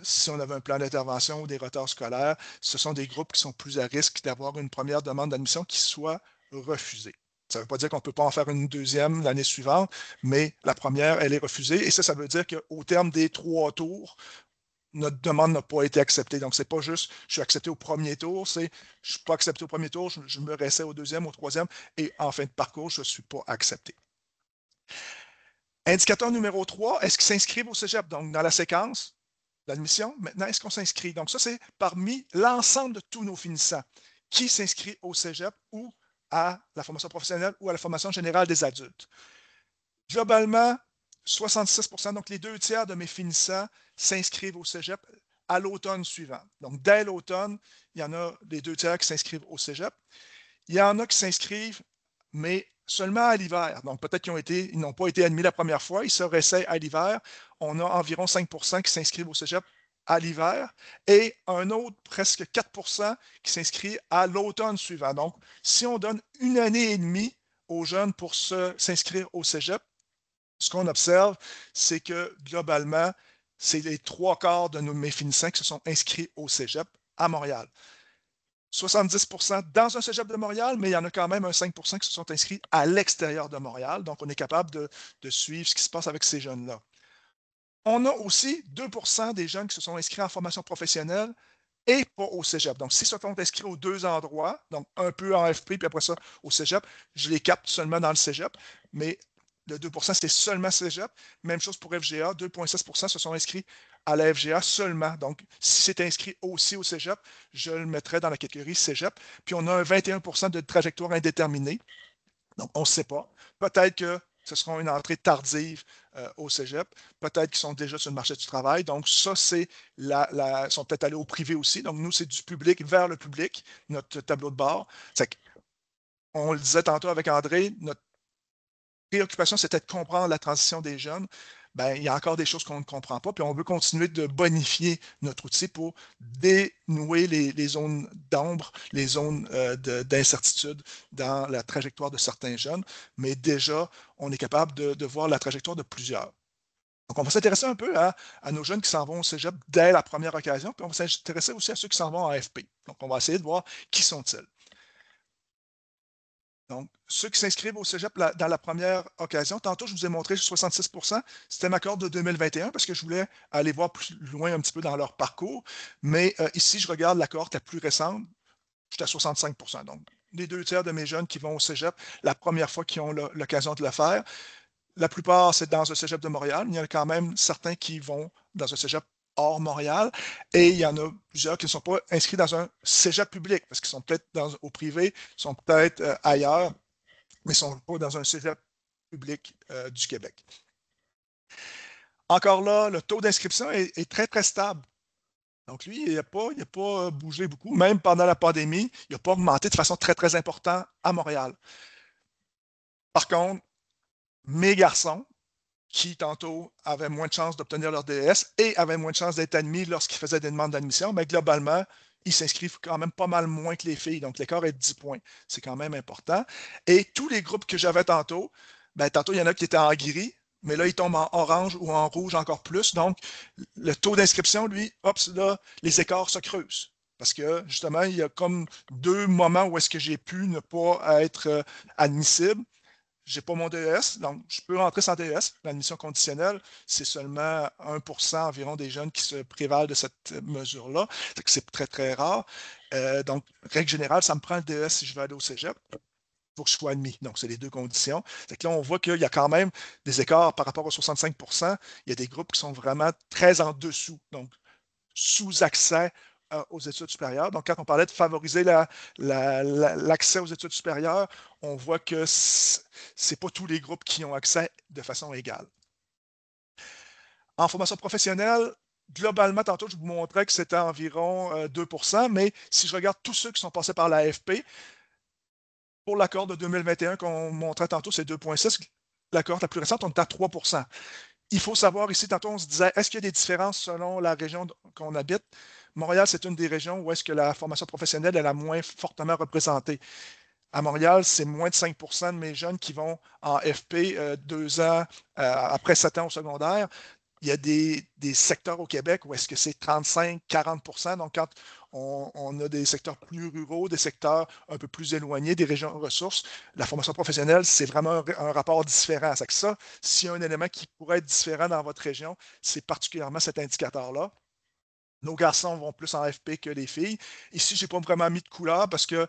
si on avait un plan d'intervention ou des retards scolaires, ce sont des groupes qui sont plus à risque d'avoir une première demande d'admission qui soit refusée. Ça ne veut pas dire qu'on ne peut pas en faire une deuxième l'année suivante, mais la première, elle est refusée. Et ça veut dire qu'au terme des 3 tours, notre demande n'a pas été acceptée. Donc, ce n'est pas juste je suis accepté au premier tour, c'est je ne suis pas accepté au premier tour, je me réessaie au deuxième, au troisième, et en fin de parcours, je ne suis pas accepté. Indicateur numéro 3, est-ce qu'ils s'inscrivent au cégep? Donc, dans la séquence d'admission, maintenant, est-ce qu'on s'inscrit? Donc, ça, c'est parmi l'ensemble de tous nos finissants qui s'inscrit au cégep ou à la formation professionnelle ou à la formation générale des adultes. Globalement, 66%, donc les 2 tiers de mes finissants s'inscrivent au cégep à l'automne suivant. Donc, dès l'automne, il y en a les 2 tiers qui s'inscrivent au cégep. Il y en a qui s'inscrivent, mais seulement à l'hiver. Donc, peut-être qu'ils n'ont pas été admis la première fois, ils se réessayent à l'hiver. On a environ 5% qui s'inscrivent au cégep à l'hiver et un autre presque 4% qui s'inscrit à l'automne suivant. Donc, si on donne 1 année et demie aux jeunes pour s'inscrire au cégep, ce qu'on observe, c'est que globalement, c'est les 3 quarts de mes finissants qui se sont inscrits au cégep à Montréal. 70% dans un cégep de Montréal, mais il y en a quand même un 5% qui se sont inscrits à l'extérieur de Montréal. Donc, on est capable de suivre ce qui se passe avec ces jeunes-là. On a aussi 2% des jeunes qui se sont inscrits en formation professionnelle et pas au cégep. Donc, s'ils se sont inscrits aux 2 endroits, donc un peu en FP, puis après ça au cégep, je les capte seulement dans le cégep, mais le 2%, c'est seulement cégep. Même chose pour FGA, 2,6% se sont inscrits à la FGA seulement. Donc, si c'est inscrit aussi au cégep, je le mettrais dans la catégorie cégep. Puis, on a un 21% de trajectoire indéterminée. Donc, on ne sait pas. Peut-être que ce sera une entrée tardive au cégep. Peut-être qu'ils sont déjà sur le marché du travail. Donc, ça, c'est ils sont peut-être allés au privé aussi. Donc, nous, c'est du public vers le public, notre tableau de bord. On le disait tantôt avec André, notre préoccupation, c'était de comprendre la transition des jeunes. Ben, il y a encore des choses qu'on ne comprend pas, puis on veut continuer de bonifier notre outil pour dénouer les zones d'ombre, les zones d'incertitude dans la trajectoire de certains jeunes, mais déjà, on est capable de voir la trajectoire de plusieurs. Donc, on va s'intéresser un peu à nos jeunes qui s'en vont au cégep dès la première occasion, puis on va s'intéresser aussi à ceux qui s'en vont en AFP. Donc, on va essayer de voir qui sont-ils. Donc, ceux qui s'inscrivent au cégep dans la première occasion, tantôt, je vous ai montré 66%, c'était ma cohorte de 2021 parce que je voulais aller voir plus loin un petit peu dans leur parcours. Mais ici, je regarde la cohorte la plus récente, j'étais à 65%. Donc, les 2 tiers de mes jeunes qui vont au cégep la première fois qu'ils ont l'occasion de le faire. La plupart, c'est dans un cégep de Montréal, mais il y en a quand même certains qui vont dans un cégep hors Montréal, et il y en a plusieurs qui ne sont pas inscrits dans un cégep public, parce qu'ils sont peut-être au privé, ils sont peut-être ailleurs, mais ils ne sont pas dans un cégep public du Québec. Encore là, le taux d'inscription est très, très stable. Donc, lui, il n'a pas bougé beaucoup. Même pendant la pandémie, il n'a pas augmenté de façon très, très importante à Montréal. Par contre, mes garçons, qui tantôt avaient moins de chances d'obtenir leur DES et avaient moins de chances d'être admis lorsqu'ils faisaient des demandes d'admission, mais globalement, ils s'inscrivent quand même pas mal moins que les filles. Donc, l'écart est de 10 points. C'est quand même important. Et tous les groupes que j'avais tantôt, tantôt, il y en a qui étaient en gris, mais là, ils tombent en orange ou en rouge encore plus. Donc, le taux d'inscription, lui, hop, là, les écarts se creusent. Parce que, justement, il y a comme 2 moments où est-ce que j'ai pu ne pas être admissible. Je n'ai pas mon DES, donc je peux rentrer sans DES. L'admission conditionnelle, c'est seulement 1% environ des jeunes qui se prévalent de cette mesure-là. C'est très, très rare. Donc, règle générale, ça me prend le DES si je veux aller au cégep. Il faut que je sois admis. Donc, c'est les 2 conditions. Là, on voit qu'il y a quand même des écarts par rapport aux 65%. Il y a des groupes qui sont vraiment très en dessous, donc sous-accès aux études supérieures. Donc, quand on parlait de favoriser l'accès aux études supérieures, on voit que ce n'est pas tous les groupes qui ont accès de façon égale. En formation professionnelle, globalement, tantôt, je vous montrais que c'était environ 2%, mais si je regarde tous ceux qui sont passés par l'AFP, pour l'accord de 2021 qu'on montrait tantôt, c'est 2,6. L'accord la plus récente, on est à 3%. Il faut savoir ici, tantôt, on se disait, est-ce qu'il y a des différences selon la région qu'on habite? Montréal, c'est une des régions où est-ce que la formation professionnelle est la moins fortement représentée. À Montréal, c'est moins de 5% de mes jeunes qui vont en FP 2 ans après 7 ans au secondaire. Il y a des secteurs au Québec où est-ce que c'est 35-40%. Donc, quand on a des secteurs plus ruraux, des secteurs un peu plus éloignés, des régions ressources, la formation professionnelle, c'est vraiment un rapport différent. C'est que ça, s'il y a un élément qui pourrait être différent dans votre région, c'est particulièrement cet indicateur-là. Nos garçons vont plus en FP que les filles. Ici, je n'ai pas vraiment mis de couleur parce que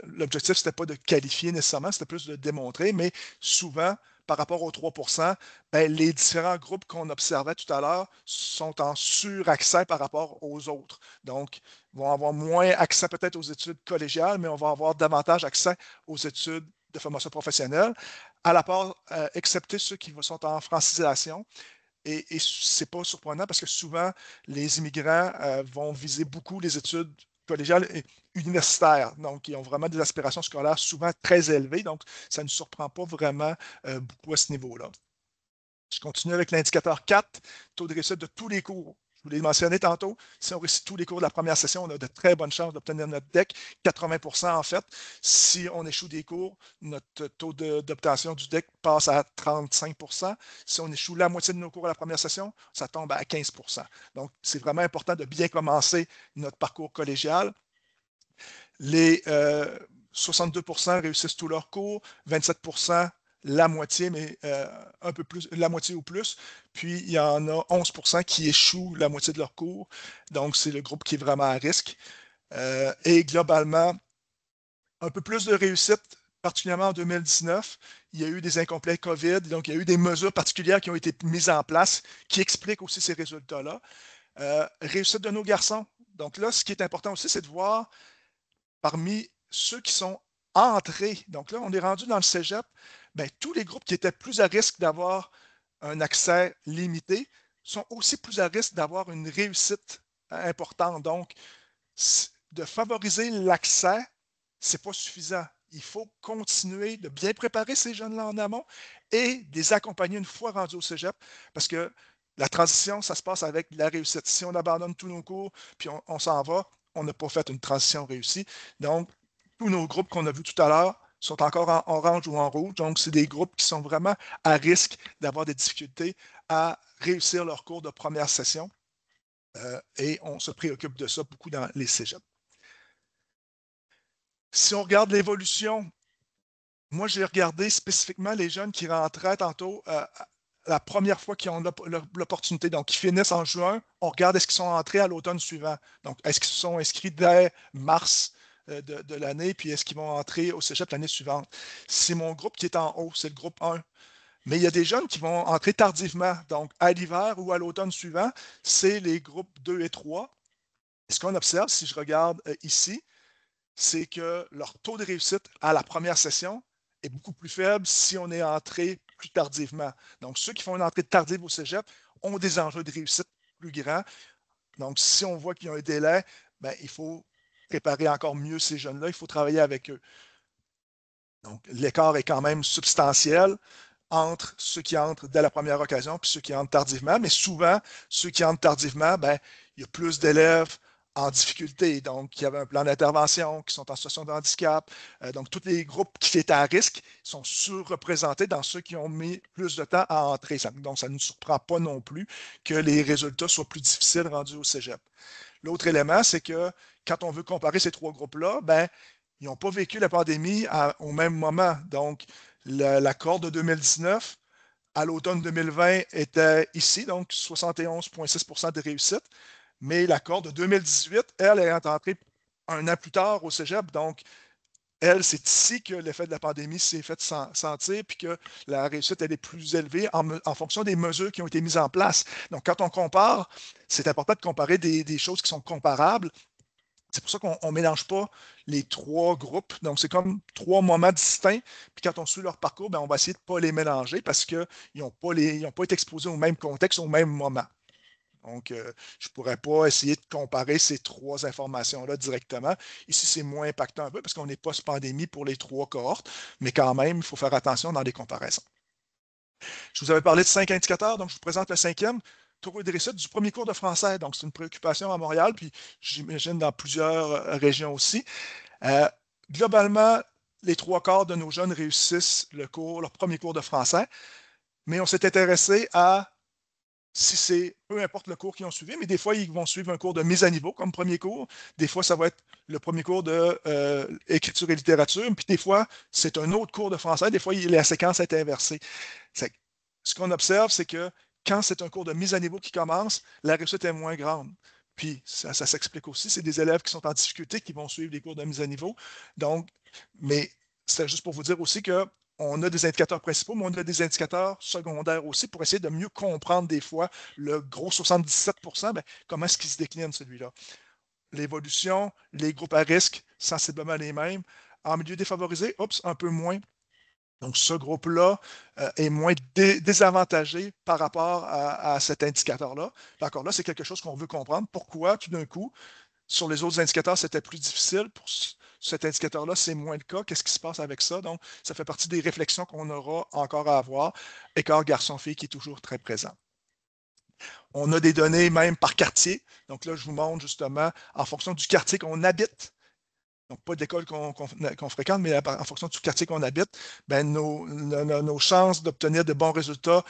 l'objectif, ce n'était pas de qualifier nécessairement, c'était plus de démontrer, mais souvent, par rapport aux 3%, les différents groupes qu'on observait tout à l'heure sont en suraccès par rapport aux autres. Donc, ils vont avoir moins accès peut-être aux études collégiales, mais on va avoir davantage accès aux études de formation professionnelle, à la part, excepté ceux qui sont en francisation. Et ce n'est pas surprenant parce que souvent, les immigrants vont viser beaucoup les études collégiales et universitaires. Donc, ils ont vraiment des aspirations scolaires souvent très élevées. Donc, ça ne surprend pas vraiment beaucoup à ce niveau-là. Je continue avec l'indicateur 4, taux de réussite de tous les cours. Je vous l'ai mentionné tantôt. Si on réussit tous les cours de la première session, on a de très bonnes chances d'obtenir notre DEC, 80% en fait. Si on échoue des cours, notre taux d'obtention du DEC passe à 35%. Si on échoue la moitié de nos cours à la première session, ça tombe à 15%. Donc, c'est vraiment important de bien commencer notre parcours collégial. Les 62% réussissent tous leurs cours, 27% la moitié, mais un peu plus, la moitié ou plus. Puis, il y en a 11% qui échouent la moitié de leur cours. Donc, c'est le groupe qui est vraiment à risque. Et globalement, un peu plus de réussite, particulièrement en 2019. Il y a eu des incomplets COVID, donc il y a eu des mesures particulières qui ont été mises en place qui expliquent aussi ces résultats-là. Réussite de nos garçons. Donc là, ce qui est important aussi, c'est de voir parmi ceux qui sont entrés, donc là, on est rendu dans le cégep, tous les groupes qui étaient plus à risque d'avoir un accès limité sont aussi plus à risque d'avoir une réussite importante. Donc, de favoriser l'accès, ce n'est pas suffisant. Il faut continuer de bien préparer ces jeunes-là en amont et de les accompagner une fois rendus au cégep parce que la transition, ça se passe avec la réussite. Si on abandonne tous nos cours puis on s'en va, on n'a pas fait une transition réussie. Donc, tous nos groupes qu'on a vus tout à l'heure sont encore en orange ou en rouge. Donc, c'est des groupes qui sont vraiment à risque d'avoir des difficultés à réussir leur cours de première session. Et on se préoccupe de ça beaucoup dans les cégeps. Si on regarde l'évolution, moi, j'ai regardé spécifiquement les jeunes qui rentraient tantôt la première fois qu'ils ont l'opportunité. Donc, ils finissent en juin, on regarde est-ce qu'ils sont entrés à l'automne suivant. Donc, est-ce qu'ils se sont inscrits dès mars de l'année, puis est-ce qu'ils vont entrer au cégep l'année suivante. C'est mon groupe qui est en haut, c'est le groupe 1. Mais il y a des jeunes qui vont entrer tardivement. Donc, à l'hiver ou à l'automne suivant, c'est les groupes 2 et 3. Et ce qu'on observe, si je regarde ici, c'est que leur taux de réussite à la première session est beaucoup plus faible si on est entré plus tardivement. Donc, ceux qui font une entrée tardive au cégep ont des enjeux de réussite plus grands. Donc, si on voit qu'il y a un délai, il faut préparer encore mieux ces jeunes-là, il faut travailler avec eux. Donc, l'écart est quand même substantiel entre ceux qui entrent dès la première occasion et ceux qui entrent tardivement. Mais souvent, ceux qui entrent tardivement, il y a plus d'élèves en difficulté, donc qui avaient un plan d'intervention, qui sont en situation de handicap. Donc, tous les groupes qui étaient à risque sont surreprésentés dans ceux qui ont mis plus de temps à entrer. Donc, ça ne nous surprend pas non plus que les résultats soient plus difficiles rendus au cégep. L'autre élément, c'est que quand on veut comparer ces trois groupes-là, ben, ils n'ont pas vécu la pandémie au même moment. Donc, la cohorte de 2019, à l'automne 2020, était ici, donc 71,6% de réussite. Mais la cohorte de 2018, elle est entrée un an plus tard au cégep. Donc, elle, c'est ici que l'effet de la pandémie s'est fait sentir, puis que la réussite, elle est plus élevée en fonction des mesures qui ont été mises en place. Donc, quand on compare, c'est important de comparer des choses qui sont comparables. C'est pour ça qu'on ne mélange pas les trois groupes. Donc, c'est comme trois moments distincts. Puis quand on suit leur parcours, ben, on va essayer de ne pas les mélanger parce qu'ils n'ont pas été exposés au même contexte, au même moment. Donc, je ne pourrais pas essayer de comparer ces trois informations-là directement. Ici, c'est moins impactant un peu parce qu'on n'est pas post-pandémie pour les trois cohortes, mais quand même, il faut faire attention dans les comparaisons. Je vous avais parlé de 5 indicateurs, donc je vous présente le cinquième, taux de réussite du premier cours de français. Donc, c'est une préoccupation à Montréal, puis j'imagine dans plusieurs régions aussi. Globalement, les trois quarts de nos jeunes réussissent leur premier cours de français, mais on s'est intéressé à si c'est, peu importe le cours qu'ils ont suivi, mais des fois, ils vont suivre un cours de mise à niveau comme premier cours. Des fois, ça va être le premier cours d'écriture et littérature. Puis des fois, c'est un autre cours de français. Des fois, la séquence est inversée. Ce qu'on observe, c'est que quand c'est un cours de mise à niveau qui commence, la réussite est moins grande. Puis, ça s'explique aussi, c'est des élèves qui sont en difficulté qui vont suivre les cours de mise à niveau. Donc, mais c'est juste pour vous dire aussi que on a des indicateurs principaux, mais on a des indicateurs secondaires aussi pour essayer de mieux comprendre des fois le gros 77%, ben, comment est-ce qu'il se décline celui-là. L'évolution, les groupes à risque, sensiblement les mêmes. En milieu défavorisé, un peu moins. Donc, ce groupe-là est moins désavantagé par rapport à cet indicateur-là. Encore là, c'est quelque chose qu'on veut comprendre. Pourquoi, tout d'un coup, sur les autres indicateurs, c'était plus difficile. Pour cet indicateur-là, c'est moins le cas. Qu'est-ce qui se passe avec ça? Donc, ça fait partie des réflexions qu'on aura encore à avoir. Écart garçon-fille qui est toujours très présent. On a des données même par quartier. Donc là, je vous montre justement en fonction du quartier qu'on habite. Donc, pas d'école qu'on fréquente, mais en fonction du quartier qu'on habite, ben, nos chances d'obtenir de bons résultats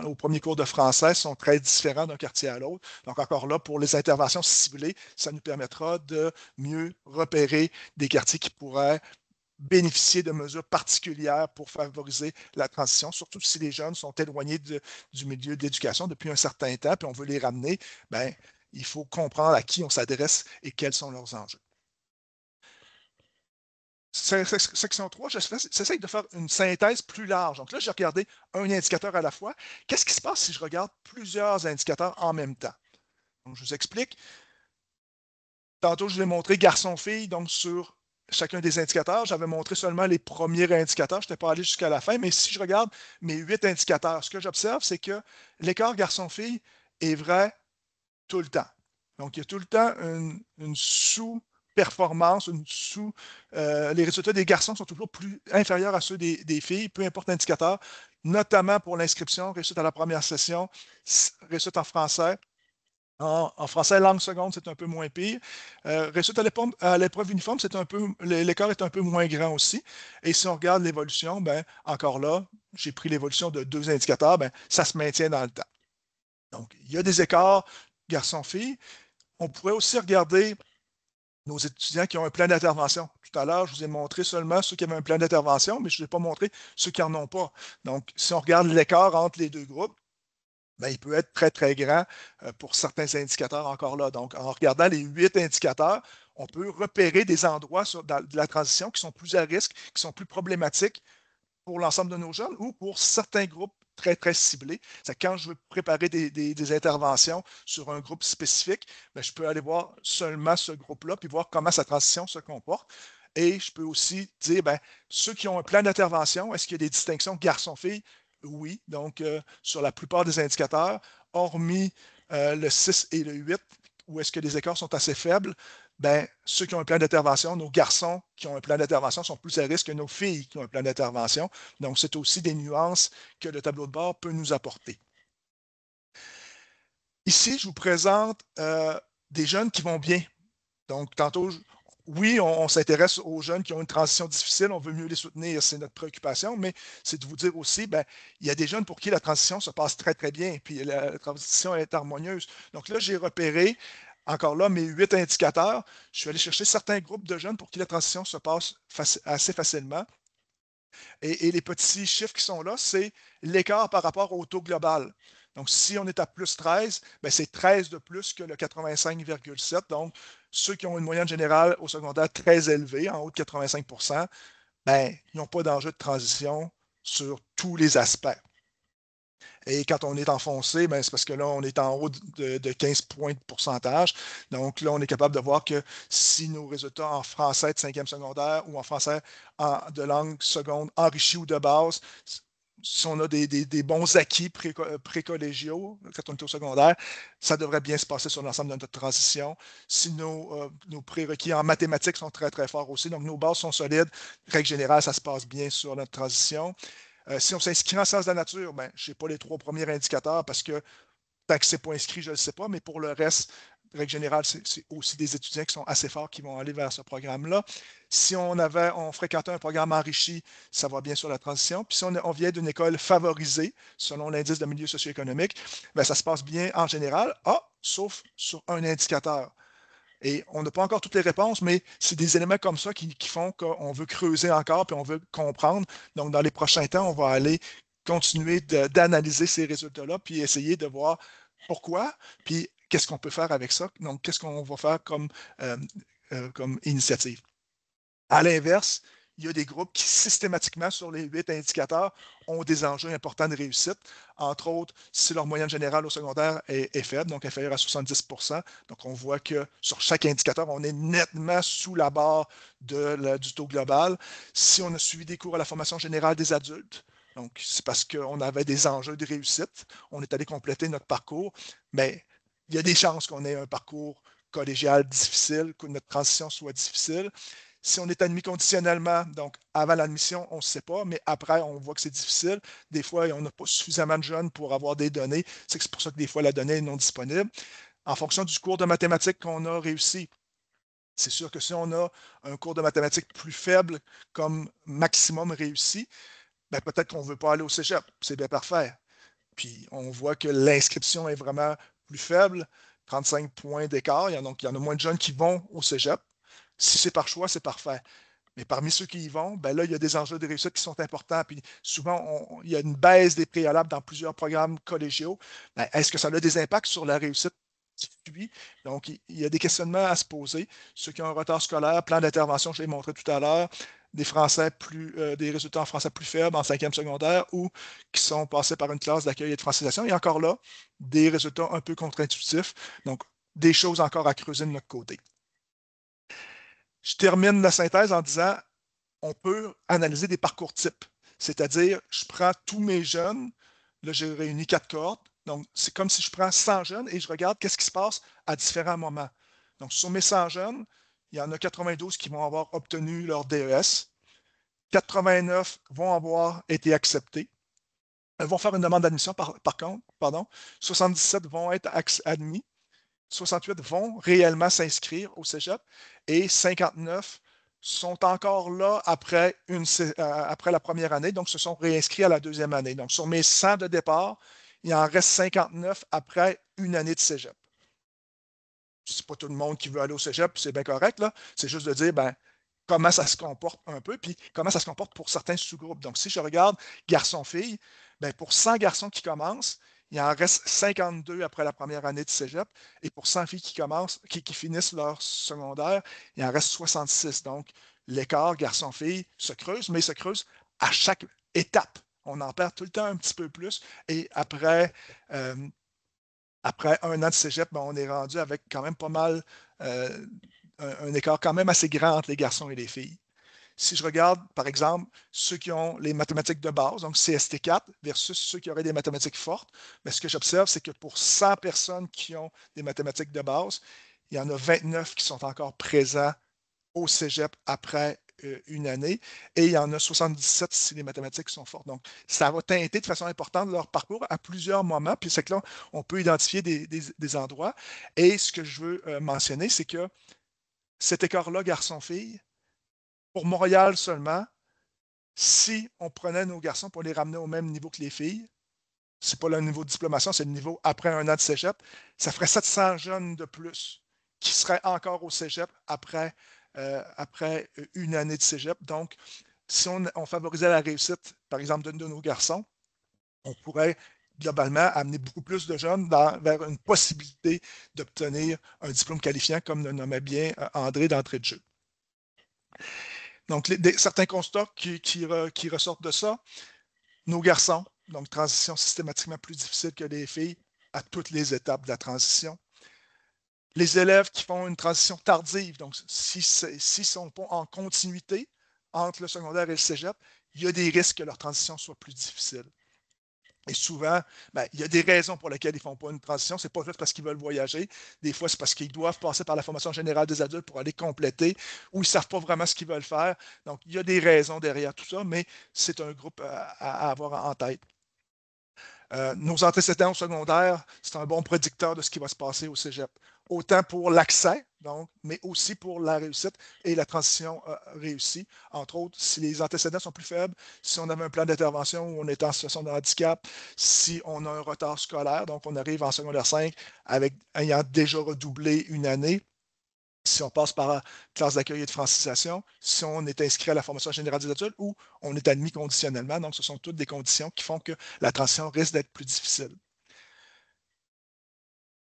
au premier cours de français sont très différents d'un quartier à l'autre. Donc, encore là, pour les interventions ciblées, ça nous permettra de mieux repérer des quartiers qui pourraient bénéficier de mesures particulières pour favoriser la transition, surtout si les jeunes sont éloignés du milieu de l'éducation depuis un certain temps, puis on veut les ramener, ben, il faut comprendre à qui on s'adresse et quels sont leurs enjeux. Section 3, j'essaie de faire une synthèse plus large. Donc là, j'ai regardé un indicateur à la fois. Qu'est-ce qui se passe si je regarde plusieurs indicateurs en même temps? Donc, je vous explique. Tantôt, je vous ai montré garçon-fille, donc sur chacun des indicateurs. J'avais montré seulement les premiers indicateurs. Je n'étais pas allé jusqu'à la fin, mais si je regarde mes 8 indicateurs, ce que j'observe, c'est que l'écart garçon-fille est vrai tout le temps. Donc, il y a tout le temps une sous-performance, les résultats des garçons sont toujours plus inférieurs à ceux des filles, peu importe l'indicateur, notamment pour l'inscription, réussite à la première session, réussite en français. En français, langue seconde, c'est un peu moins pire. Réussite à l'épreuve uniforme, l'écart est un peu moins grand aussi. Et si on regarde l'évolution, ben, encore là, j'ai pris l'évolution de 2 indicateurs, ben, ça se maintient dans le temps. Donc, il y a des écarts garçons-filles. On pourrait aussi regarder nos étudiants qui ont un plan d'intervention. Tout à l'heure, je vous ai montré seulement ceux qui avaient un plan d'intervention, mais je ne vous ai pas montré ceux qui n'en ont pas. Donc, si on regarde l'écart entre les deux groupes, ben, il peut être très, très grand pour certains indicateurs encore là. Donc, en regardant les 8 indicateurs, on peut repérer des endroits de la transition qui sont plus à risque, qui sont plus problématiques pour l'ensemble de nos jeunes ou pour certains groupes très, très ciblés. C'est quand je veux préparer des interventions sur un groupe spécifique, bien, je peux aller voir seulement ce groupe-là puis voir comment sa transition se comporte. Et je peux aussi dire, bien, ceux qui ont un plan d'intervention, est-ce qu'il y a des distinctions garçon-fille? Oui. Donc, sur la plupart des indicateurs, hormis le 6 et le 8, où est-ce que les écarts sont assez faibles, ben, ceux qui ont un plan d'intervention, nos garçons qui ont un plan d'intervention sont plus à risque que nos filles qui ont un plan d'intervention. Donc, c'est aussi des nuances que le tableau de bord peut nous apporter. Ici, je vous présente des jeunes qui vont bien. Donc, tantôt, oui, on s'intéresse aux jeunes qui ont une transition difficile, on veut mieux les soutenir, c'est notre préoccupation, mais c'est de vous dire aussi, ben, il y a des jeunes pour qui la transition se passe très, très bien, puis la transition est harmonieuse. Donc là, j'ai repéré, encore là, mes 8 indicateurs. Je suis allé chercher certains groupes de jeunes pour qui la transition se passe assez facilement. Et les petits chiffres qui sont là, c'est l'écart par rapport au taux global. Donc, si on est à plus 13, ben c'est 13 de plus que le 85,7. Donc, ceux qui ont une moyenne générale au secondaire très élevée, en haut de 85 ben, ils n'ont pas d'enjeu de transition sur tous les aspects. Et quand on est enfoncé, ben, c'est parce que là, on est en haut de 15 points de pourcentage. Donc là, on est capable de voir que si nos résultats en français de 5e secondaire ou en français de langue seconde enrichie ou de base, si on a des bons acquis précollégiaux quand on est au secondaire, ça devrait bien se passer sur l'ensemble de notre transition. Si nos prérequis en mathématiques sont très, très forts aussi, donc nos bases sont solides, règle générale, ça se passe bien sur notre transition. Si on s'inscrit en sciences de la nature, ben, je n'ai pas les 3 premiers indicateurs parce que tant que ce n'est pas inscrit, je ne le sais pas, mais pour le reste, règle générale, c'est aussi des étudiants qui sont assez forts qui vont aller vers ce programme-là. Si on fréquentait un programme enrichi, ça va bien sur la transition. Puis si on vient d'une école favorisée, selon l'indice de milieu socio-économique, ben, ça se passe bien en général, sauf sur un indicateur. Et on n'a pas encore toutes les réponses, mais c'est des éléments comme ça qui font qu'on veut creuser encore puis on veut comprendre. Donc, dans les prochains temps, on va aller continuer d'analyser ces résultats-là puis essayer de voir pourquoi, puis qu'est-ce qu'on peut faire avec ça. Donc, qu'est-ce qu'on va faire comme initiative. À l'inverse, il y a des groupes qui systématiquement, sur les 8 indicateurs, ont des enjeux importants de réussite. Entre autres, si leur moyenne générale au secondaire est faible, donc inférieure à 70 donc on voit que sur chaque indicateur, on est nettement sous la barre du taux global. Si on a suivi des cours à la formation générale des adultes, donc c'est parce qu'on avait des enjeux de réussite, on est allé compléter notre parcours, mais il y a des chances qu'on ait un parcours collégial difficile, que notre transition soit difficile. Si on est admis conditionnellement, donc avant l'admission, on ne sait pas, mais après, on voit que c'est difficile. Des fois, on n'a pas suffisamment de jeunes pour avoir des données. C'est pour ça que des fois, la donnée est non disponible. En fonction du cours de mathématiques qu'on a réussi, c'est sûr que si on a un cours de mathématiques plus faible comme maximum réussi, ben peut-être qu'on ne veut pas aller au cégep. C'est bien parfait. Puis on voit que l'inscription est vraiment plus faible, 35 points d'écart. Donc, il y en a moins de jeunes qui vont au cégep. Si c'est par choix, c'est parfait. Mais parmi ceux qui y vont, ben là, il y a des enjeux de réussite qui sont importants. Puis souvent, il y a une baisse des préalables dans plusieurs programmes collégiaux. Ben, est-ce que ça a des impacts sur la réussite qui suit? Donc, il y a des questionnements à se poser. Ceux qui ont un retard scolaire, plan d'intervention, je l'ai montré tout à l'heure, des résultats en français plus faibles en 5e secondaire ou qui sont passés par une classe d'accueil et de francisation. Et encore là, des résultats un peu contre-intuitifs. Donc, des choses encore à creuser de notre côté. Je termine la synthèse en disant on peut analyser des parcours types. C'est-à-dire, je prends tous mes jeunes, là, j'ai réuni 4 cohortes. Donc, c'est comme si je prends 100 jeunes et je regarde qu'est-ce qui se passe à différents moments. Donc, sur mes 100 jeunes, il y en a 92 qui vont avoir obtenu leur DES. 89 vont avoir été acceptés. Ils vont faire une demande d'admission, par contre, pardon. 77 vont être admis. 68 vont réellement s'inscrire au cégep et 59 sont encore là après la première année, donc se sont réinscrits à la deuxième année. Donc, sur mes 100 de départ, il en reste 59 après une année de cégep. C'est pas tout le monde qui veut aller au cégep, c'est bien correct, là. C'est juste de dire, ben, comment ça se comporte un peu, puis comment ça se comporte pour certains sous-groupes. Donc, si je regarde garçons-filles, ben, pour 100 garçons qui commencent, il en reste 52 après la première année de cégep. Et pour 100 filles qui finissent leur secondaire, il en reste 66. Donc, l'écart garçon-fille se creuse, mais il se creuse à chaque étape. On en perd tout le temps un petit peu plus. Et après un an de cégep, ben, on est rendu avec quand même pas mal, un écart quand même assez grand entre les garçons et les filles. Si je regarde, par exemple, ceux qui ont les mathématiques de base, donc CST4, versus ceux qui auraient des mathématiques fortes, bien, ce que j'observe, c'est que pour 100 personnes qui ont des mathématiques de base, il y en a 29 qui sont encore présents au cégep après une année, et il y en a 77 si les mathématiques sont fortes. Donc, ça va teinter de façon importante leur parcours à plusieurs moments, puis c'est que là, on peut identifier des endroits. Et ce que je veux mentionner, c'est que cet écart-là, garçon-fille, pour Montréal seulement, si on prenait nos garçons pour les ramener au même niveau que les filles, c'est pas le niveau de diplomation, c'est le niveau après un an de cégep, ça ferait 700 jeunes de plus qui seraient encore au cégep après une année de cégep. Donc, si on favorisait la réussite, par exemple, de nos garçons, on pourrait globalement amener beaucoup plus de jeunes vers une possibilité d'obtenir un diplôme qualifiant, comme le nommait bien André d'entrée de jeu. Donc, certains constats qui ressortent de ça, nos garçons, donc transition systématiquement plus difficile que les filles à toutes les étapes de la transition. Les élèves qui font une transition tardive, donc s'ils ne sont pas en continuité entre le secondaire et le cégep, il y a des risques que leur transition soit plus difficile. Et souvent, il y a des raisons pour lesquelles ils ne font pas une transition. Ce n'est pas juste parce qu'ils veulent voyager. Des fois, c'est parce qu'ils doivent passer par la formation générale des adultes pour aller compléter ou ils ne savent pas vraiment ce qu'ils veulent faire. Donc, il y a des raisons derrière tout ça, mais c'est un groupe à avoir en tête. Nos antécédents au secondaire, c'est un bon prédicteur de ce qui va se passer au cégep. Autant pour l'accès, donc, mais aussi pour la réussite et la transition réussie. Entre autres, si les antécédents sont plus faibles, si on avait un plan d'intervention où on est en situation de handicap, si on a un retard scolaire, donc on arrive en secondaire 5 ayant déjà redoublé une année, si on passe par la classe d'accueil et de francisation, si on est inscrit à la formation générale des adultes ou on est admis conditionnellement. Donc, ce sont toutes des conditions qui font que la transition risque d'être plus difficile.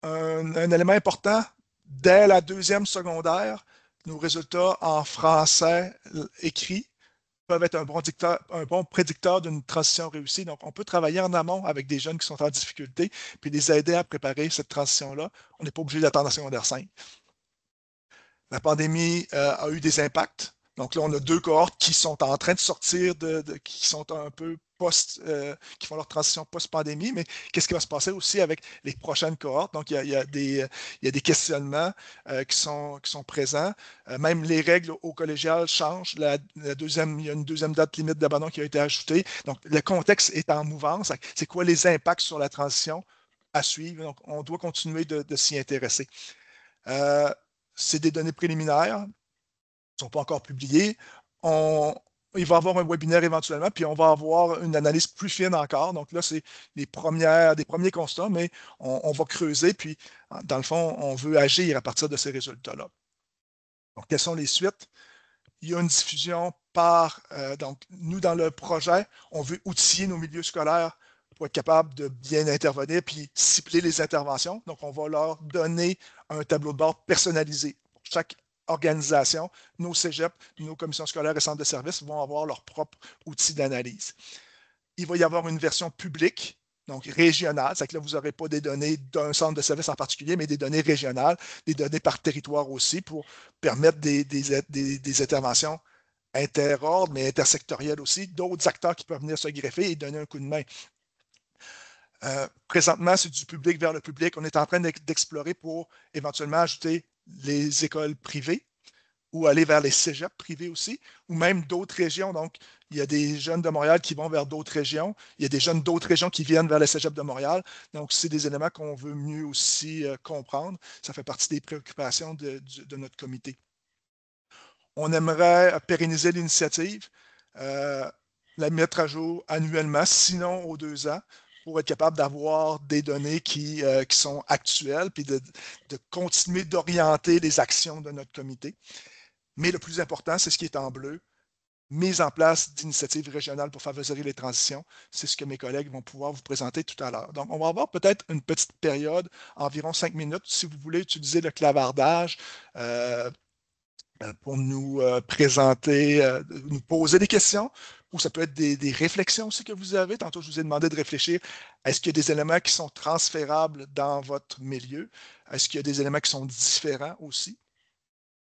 Un élément important, dès la deuxième secondaire, nos résultats en français écrit peuvent être un bon prédicteur d'une transition réussie. Donc, on peut travailler en amont avec des jeunes qui sont en difficulté, puis les aider à préparer cette transition-là. On n'est pas obligé d'attendre la secondaire 5. La pandémie a eu des impacts. Donc là, on a 2 cohortes qui sont en train de sortir, qui sont un peu qui font leur transition post-pandémie, mais qu'est-ce qui va se passer aussi avec les prochaines cohortes? Donc, il y a des questionnements qui sont présents. Même les règles au collégial changent. Il y a une deuxième date limite d'abandon qui a été ajoutée. Donc, le contexte est en mouvance. C'est quoi les impacts sur la transition à suivre? Donc, on doit continuer de s'y intéresser. C'est des données préliminaires, ne sont pas encore publiées. Il va y avoir un webinaire éventuellement, puis on va avoir une analyse plus fine encore. Donc là, c'est des premiers constats, mais on va creuser, puis dans le fond, on veut agir à partir de ces résultats-là. Donc, quelles sont les suites? Il y a une diffusion donc, nous, dans le projet, on veut outiller nos milieux scolaires pour être capable de bien intervenir puis cibler les interventions. Donc, on va leur donner un tableau de bord personnalisé. Pour chaque organisation, nos cégeps, nos commissions scolaires et centres de services vont avoir leur propre outil d'analyse. Il va y avoir une version publique, donc régionale, c'est que là, vous n'aurez pas des données d'un centre de service en particulier, mais des données régionales, des données par territoire aussi pour permettre des interventions interordres, mais intersectorielles aussi, d'autres acteurs qui peuvent venir se greffer et donner un coup de main. Présentement, c'est du public vers le public. On est en train d'explorer pour éventuellement ajouter les écoles privées ou aller vers les cégeps privés aussi, ou même d'autres régions. Donc, il y a des jeunes de Montréal qui vont vers d'autres régions. Il y a des jeunes d'autres régions qui viennent vers les cégeps de Montréal. Donc, c'est des éléments qu'on veut mieux aussi comprendre. Ça fait partie des préoccupations de notre comité. On aimerait pérenniser l'initiative, la mettre à jour annuellement, sinon aux 2 ans, pour être capable d'avoir des données qui sont actuelles, puis de continuer d'orienter les actions de notre comité. Mais le plus important, c'est ce qui est en bleu, mise en place d'initiatives régionales pour favoriser les transitions. C'est ce que mes collègues vont pouvoir vous présenter tout à l'heure. Donc, on va avoir peut-être une petite période, environ 5 minutes, si vous voulez utiliser le clavardage pour nous présenter, nous poser des questions, ou ça peut être des réflexions aussi que vous avez. Tantôt, je vous ai demandé de réfléchir. Est-ce qu'il y a des éléments qui sont transférables dans votre milieu? Est-ce qu'il y a des éléments qui sont différents aussi?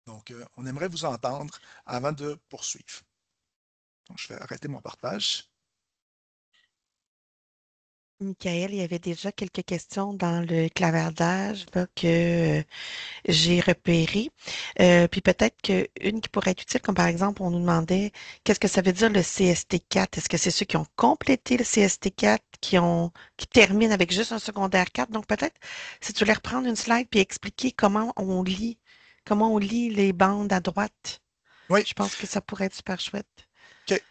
Donc, on aimerait vous entendre avant de poursuivre. Donc, je vais arrêter mon partage. Michael, il y avait déjà quelques questions dans le clavardage là, que j'ai repérées. Puis peut-être qu'une qui pourrait être utile, comme par exemple, on nous demandait qu'est-ce que ça veut dire le CST4? Est-ce que c'est ceux qui ont complété le CST4, qui terminent avec juste un secondaire 4? Donc peut-être, si tu voulais reprendre une slide puis expliquer comment on lit comment on lit les bandes à droite. Oui, Je pense que ça pourrait être super chouette. OK.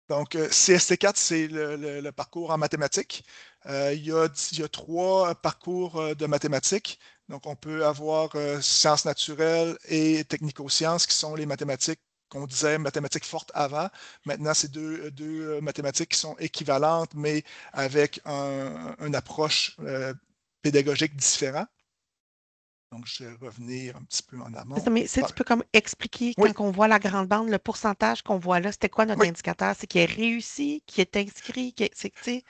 Donc, CST4, c'est le parcours en mathématiques. Il y a trois parcours de mathématiques. Donc, on peut avoir sciences naturelles et technico-sciences, qui sont les mathématiques qu'on disait mathématiques fortes avant. Maintenant, c'est deux mathématiques qui sont équivalentes, mais avec une approche pédagogique différente. Donc, je vais revenir un petit peu en C'est ça, amont. mais si tu peux comme expliquer, Oui, quand on voit la grande bande, le pourcentage qu'on voit là, c'était quoi notre oui. indicateur? C'est qui est réussi, qui est inscrit, c'est que, tu sais,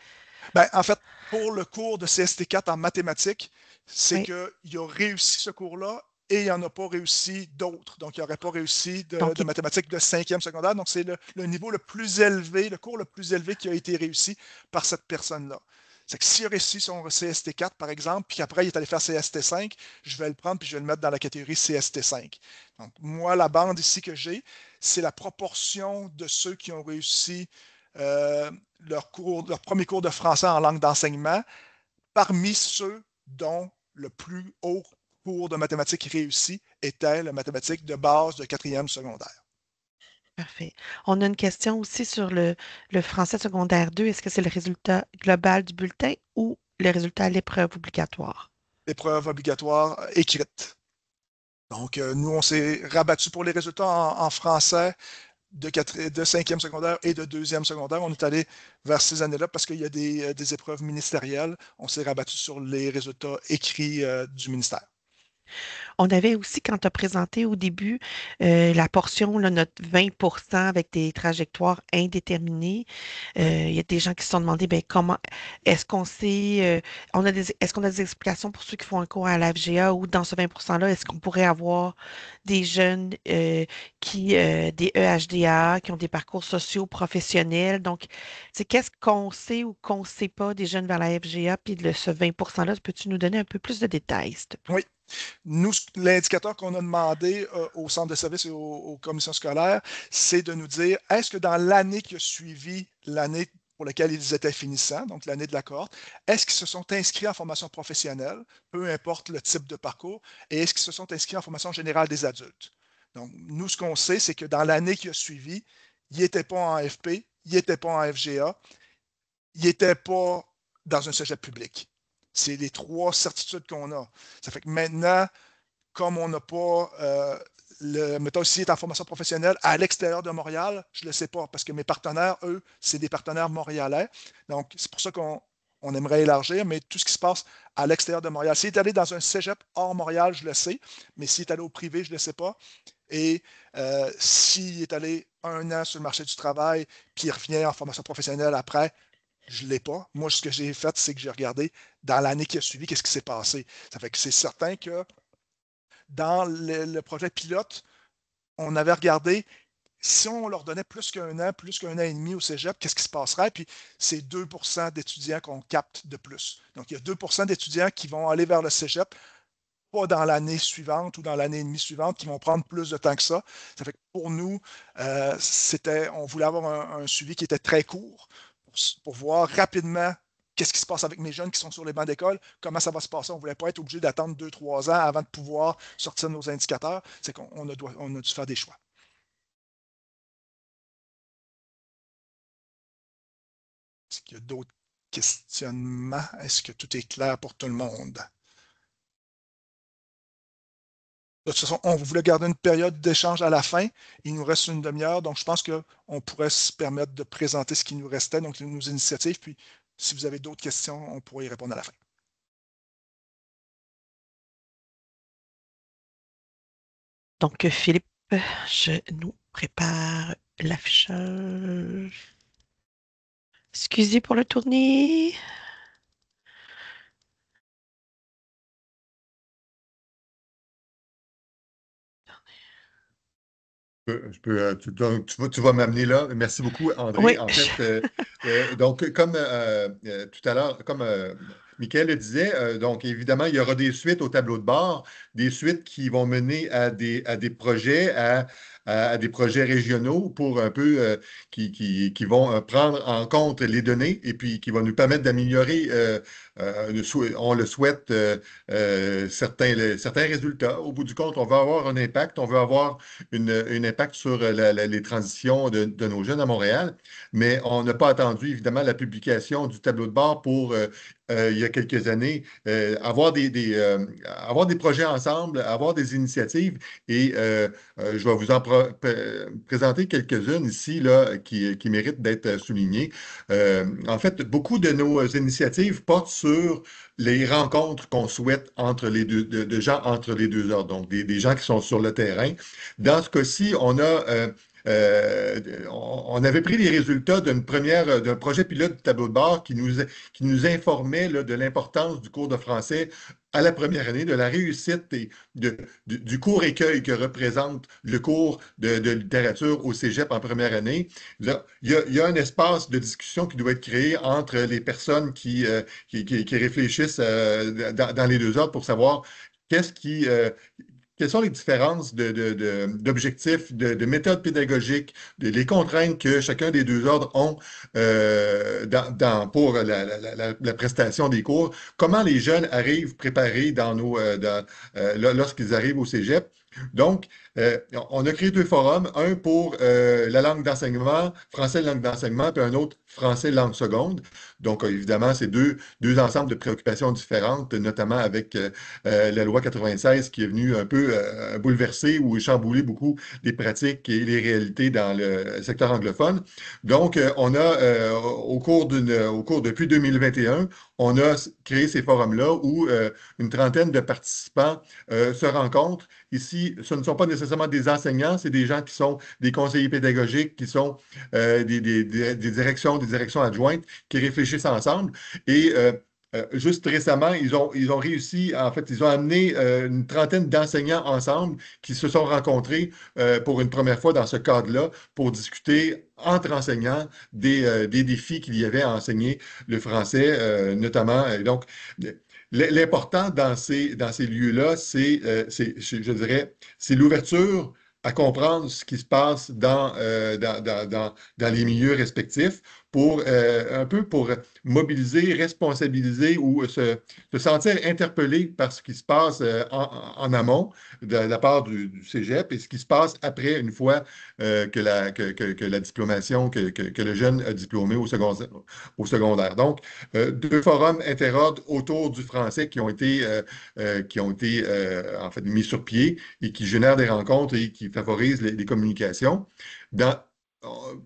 Ben, en fait, pour le cours de CST4 en mathématiques, c'est oui. qu'il a réussi ce cours-là et il n'en a pas réussi d'autres. Donc, il n'aurait pas réussi Donc, de mathématiques de cinquième secondaire. Donc, c'est le niveau le plus élevé, le cours le plus élevé qui a été réussi par cette personne-là. C'est que s'il a réussi son CST4, par exemple, puis qu'après, il est allé faire CST5, je vais le prendre puis je vais le mettre dans la catégorie CST5. Donc, moi, la bande ici que j'ai, c'est la proportion de ceux qui ont réussi euh, leur premier cours de français en langue d'enseignement parmi ceux dont le plus haut cours de mathématiques réussi était le mathématique de base de quatrième secondaire. parfait. On a une question aussi sur le français secondaire 2. Est-ce que c'est le résultat global du bulletin ou le résultat à l'épreuve obligatoire? Épreuve obligatoire écrite. Donc, nous, on s'est rabattu pour les résultats en français de cinquième secondaire et de deuxième secondaire. On est allé vers ces années-là parce qu'il y a des épreuves ministérielles. On s'est rabattu sur les résultats écrits du ministère. On avait aussi, quand tu as présenté au début la portion, là, notre 20% avec des trajectoires indéterminées, Oui. il y a des gens qui se sont demandé ben, comment est-ce qu'on sait, est-ce qu'on a des explications pour ceux qui font un cours à la FGA ou dans ce 20%-là, est-ce qu'on pourrait avoir des jeunes des EHDA, qui ont des parcours sociaux professionnels? Donc, c'est qu'est-ce qu'on sait ou qu'on ne sait pas des jeunes vers la FGA, puis ce 20%-là, peux-tu nous donner un peu plus de détails, s'il te plaît? Oui. Nous, l'indicateur qu'on a demandé au centre de service et aux commissions scolaires, c'est de nous dire, est-ce que dans l'année qui a suivi l'année pour laquelle ils étaient finissants, donc l'année de la cohorte, est-ce qu'ils se sont inscrits en formation professionnelle, peu importe le type de parcours, et est-ce qu'ils se sont inscrits en formation générale des adultes? Donc, nous, ce qu'on sait, c'est que dans l'année qui a suivi, ils n'étaient pas en FP, ils n'étaient pas en FGA, ils n'étaient pas dans un cégep public. C'est les trois certitudes qu'on a. Ça fait que maintenant, comme on n'a pas, mettons, s'il est en formation professionnelle à l'extérieur de Montréal, je ne le sais pas, parce que mes partenaires, eux, c'est des partenaires montréalais. Donc, c'est pour ça qu'on aimerait élargir, mais tout ce qui se passe à l'extérieur de Montréal. S'il est allé dans un cégep hors Montréal, je le sais, mais s'il est allé au privé, je ne le sais pas. Et s'il est allé un an sur le marché du travail, puis il revient en formation professionnelle après, je ne l'ai pas. Moi, ce que j'ai fait, c'est que j'ai regardé dans l'année qui a suivi, qu'est-ce qui s'est passé. Ça fait que c'est certain que dans le projet pilote, on avait regardé si on leur donnait plus qu'un an et demi au cégep, qu'est-ce qui se passerait? Puis c'est 2% d'étudiants qu'on capte de plus. Donc, il y a 2% d'étudiants qui vont aller vers le cégep, pas dans l'année suivante ou dans l'année et demie suivante, qui vont prendre plus de temps que ça. Ça fait que pour nous, on voulait avoir un suivi qui était très court pour voir rapidement qu'est-ce qui se passe avec mes jeunes qui sont sur les bancs d'école, comment ça va se passer. On ne voulait pas être obligé d'attendre 2, 3 ans avant de pouvoir sortir nos indicateurs. C'est qu'on a dû faire des choix. Est-ce qu'il y a d'autres questionnements? Est-ce que tout est clair pour tout le monde? De toute façon, on voulait garder une période d'échange à la fin. Il nous reste une demi-heure, donc je pense qu'on pourrait se permettre de présenter ce qui nous restait, donc nos initiatives. Puis, si vous avez d'autres questions, on pourrait y répondre à la fin. Donc, Philippe, je nous prépare l'affichage. Excusez pour le tourner. Tu vas m'amener là. Merci beaucoup, André. Oui, En fait, donc, comme tout à l'heure, Michael le disait, donc évidemment, il y aura des suites au tableau de bord, des suites qui vont mener à des projets, à des projets régionaux pour un peu qui vont prendre en compte les données et puis qui vont nous permettre d'améliorer, on le souhaite, certains résultats. Au bout du compte, on va avoir un impact, on veut avoir un impact sur les transitions de nos jeunes à Montréal, mais on n'a pas attendu évidemment la publication du tableau de bord pour il y a quelques années, avoir des projets ensemble, avoir des initiatives et je vais vous en présenter quelques-unes ici là, qui méritent d'être soulignées. En fait, beaucoup de nos initiatives portent sur les rencontres qu'on souhaite entre les deux, de gens entre les deux ordres, donc des gens qui sont sur le terrain. Dans ce cas-ci, on avait pris les résultats d'un projet pilote du tableau de bord qui nous informait là, de l'importance du cours de français à la première année, de la réussite du cours écueil que représente le cours de littérature au cégep en première année. Il y a un espace de discussion qui doit être créé entre les personnes qui réfléchissent dans les deux ordres pour savoir qu'est-ce qui, quelles sont les différences d'objectifs, de méthodes pédagogiques, les contraintes que chacun des deux ordres ont pour la prestation des cours? Comment les jeunes arrivent préparés lorsqu'ils arrivent au cégep? Donc, on a créé deux forums, un pour la langue d'enseignement, français langue d'enseignement, puis un autre français langue seconde. Donc, évidemment, c'est deux ensembles de préoccupations différentes, notamment avec la loi 96 qui est venue un peu bouleverser ou chambouler beaucoup les pratiques et les réalités dans le secteur anglophone. Donc, depuis 2021, on a créé ces forums-là où une trentaine de participants se rencontrent. Ici, ce ne sont pas nécessairement des enseignants, c'est des gens qui sont des conseillers pédagogiques, qui sont des directions adjointes, qui réfléchissent ensemble. Et juste récemment, ils ont réussi, en fait, ils ont amené une trentaine d'enseignants ensemble qui se sont rencontrés pour une première fois dans ce cadre-là pour discuter entre enseignants des défis qu'il y avait à enseigner le français, notamment. Et donc, l'important dans ces lieux-là, je dirais, c'est l'ouverture à comprendre ce qui se passe dans les milieux respectifs pour un peu pour mobiliser, responsabiliser ou se sentir interpellé par ce qui se passe en amont de la part du cégep et ce qui se passe après, une fois que la diplomation, que le jeune a diplômé au secondaire. Donc, deux forums interordres autour du français qui ont été en fait mis sur pied et qui génèrent des rencontres et qui favorisent les communications.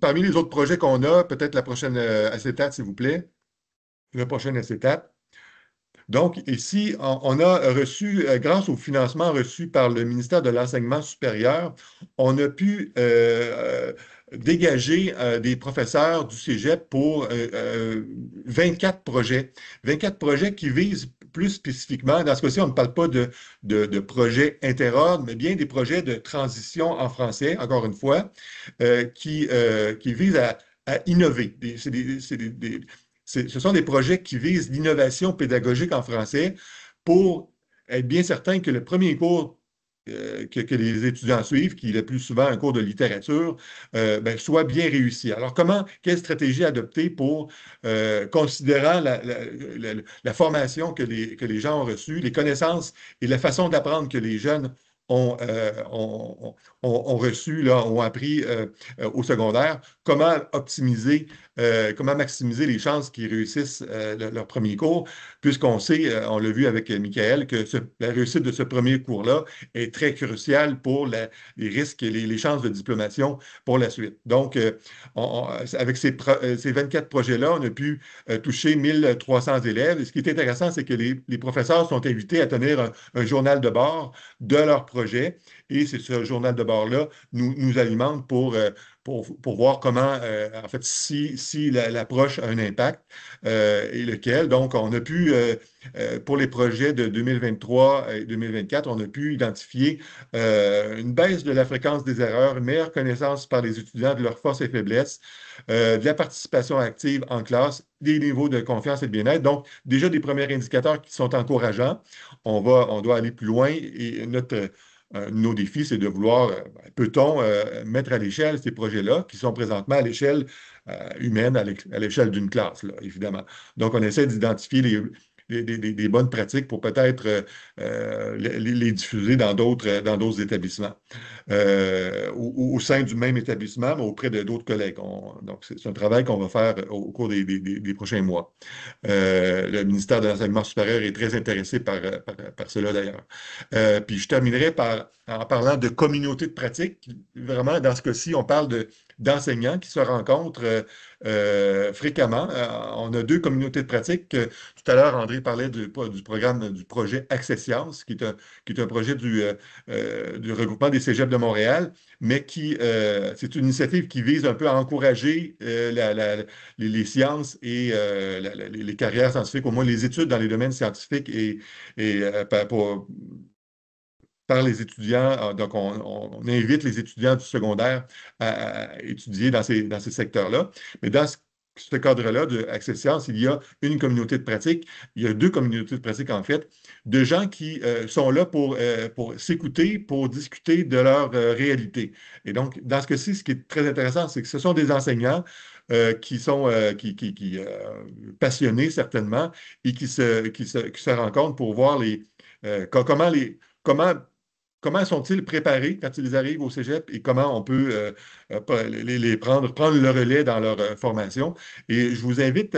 Parmi les autres projets qu'on a, peut-être la prochaine acétate, s'il vous plaît, le prochain acétate. Donc, ici, on a reçu, grâce au financement reçu par le ministère de l'Enseignement supérieur, on a pu dégager des professeurs du cégep pour 24 projets. 24 projets qui visent plus spécifiquement, dans ce cas-ci, on ne parle pas de projets interordres, mais bien des projets de transition en français, encore une fois, qui visent à innover. Ce sont des projets qui visent l'innovation pédagogique en français pour être bien certain que le premier cours que les étudiants suivent, qui est le plus souvent un cours de littérature, soit bien réussi. Alors, quelle stratégie adopter pour, considérant la formation que les gens ont reçue, les connaissances et la façon d'apprendre que les jeunes ont reçu, là, ont appris au secondaire, comment maximiser les chances qu'ils réussissent leur premier cours, puisqu'on sait, on l'a vu avec Michael, que la réussite de ce premier cours-là est très cruciale pour les risques et les chances de diplomation pour la suite. Donc, avec ces 24 projets-là, on a pu toucher 1300 élèves. Et ce qui est intéressant, c'est que les professeurs sont invités à tenir un journal de bord de leur projet. Et c'est ce journal de bord-là nous alimente pour pour voir comment, en fait, si l'approche a un impact et lequel. Donc, on a pu, pour les projets de 2023 et 2024, on a pu identifier une baisse de la fréquence des erreurs, une meilleure connaissance par les étudiants de leurs forces et faiblesses, de la participation active en classe, des niveaux de confiance et de bien-être. Donc, déjà des premiers indicateurs qui sont encourageants. On doit aller plus loin et nos défis, c'est de vouloir, peut-on mettre à l'échelle ces projets-là qui sont présentement à l'échelle humaine, à l'échelle d'une classe, là, évidemment. Donc, on essaie d'identifier des bonnes pratiques pour peut-être les diffuser dans d'autres établissements, au sein du même établissement, mais auprès de d'autres collègues. Donc, c'est un travail qu'on va faire au cours des prochains mois. Le ministère de l'Enseignement supérieur est très intéressé par cela d'ailleurs. Puis je terminerai en parlant de communauté de pratique. Vraiment, dans ce cas-ci, on parle d'enseignants qui se rencontrent fréquemment. On a deux communautés de pratique. Tout à l'heure, André parlait du programme du projet Accès Sciences, qui est un projet du regroupement des cégeps de Montréal, mais c'est une initiative qui vise un peu à encourager les sciences et les carrières scientifiques, au moins les études dans les domaines scientifiques par les étudiants. Donc, on invite les étudiants du secondaire à étudier dans ces secteurs-là. Mais dans ce cadre-là de Accès Sciences, il y a une communauté de pratique. Il y a deux communautés de pratique, en fait, de gens qui sont là pour s'écouter, pour discuter de leur réalité. Et donc, dans ce cas-ci, ce qui est très intéressant, c'est que ce sont des enseignants qui sont passionnés, certainement, et qui se rencontrent pour voir comment comment sont-ils préparés quand ils arrivent au cégep et comment on peut prendre le relais dans leur formation. Et je vous invite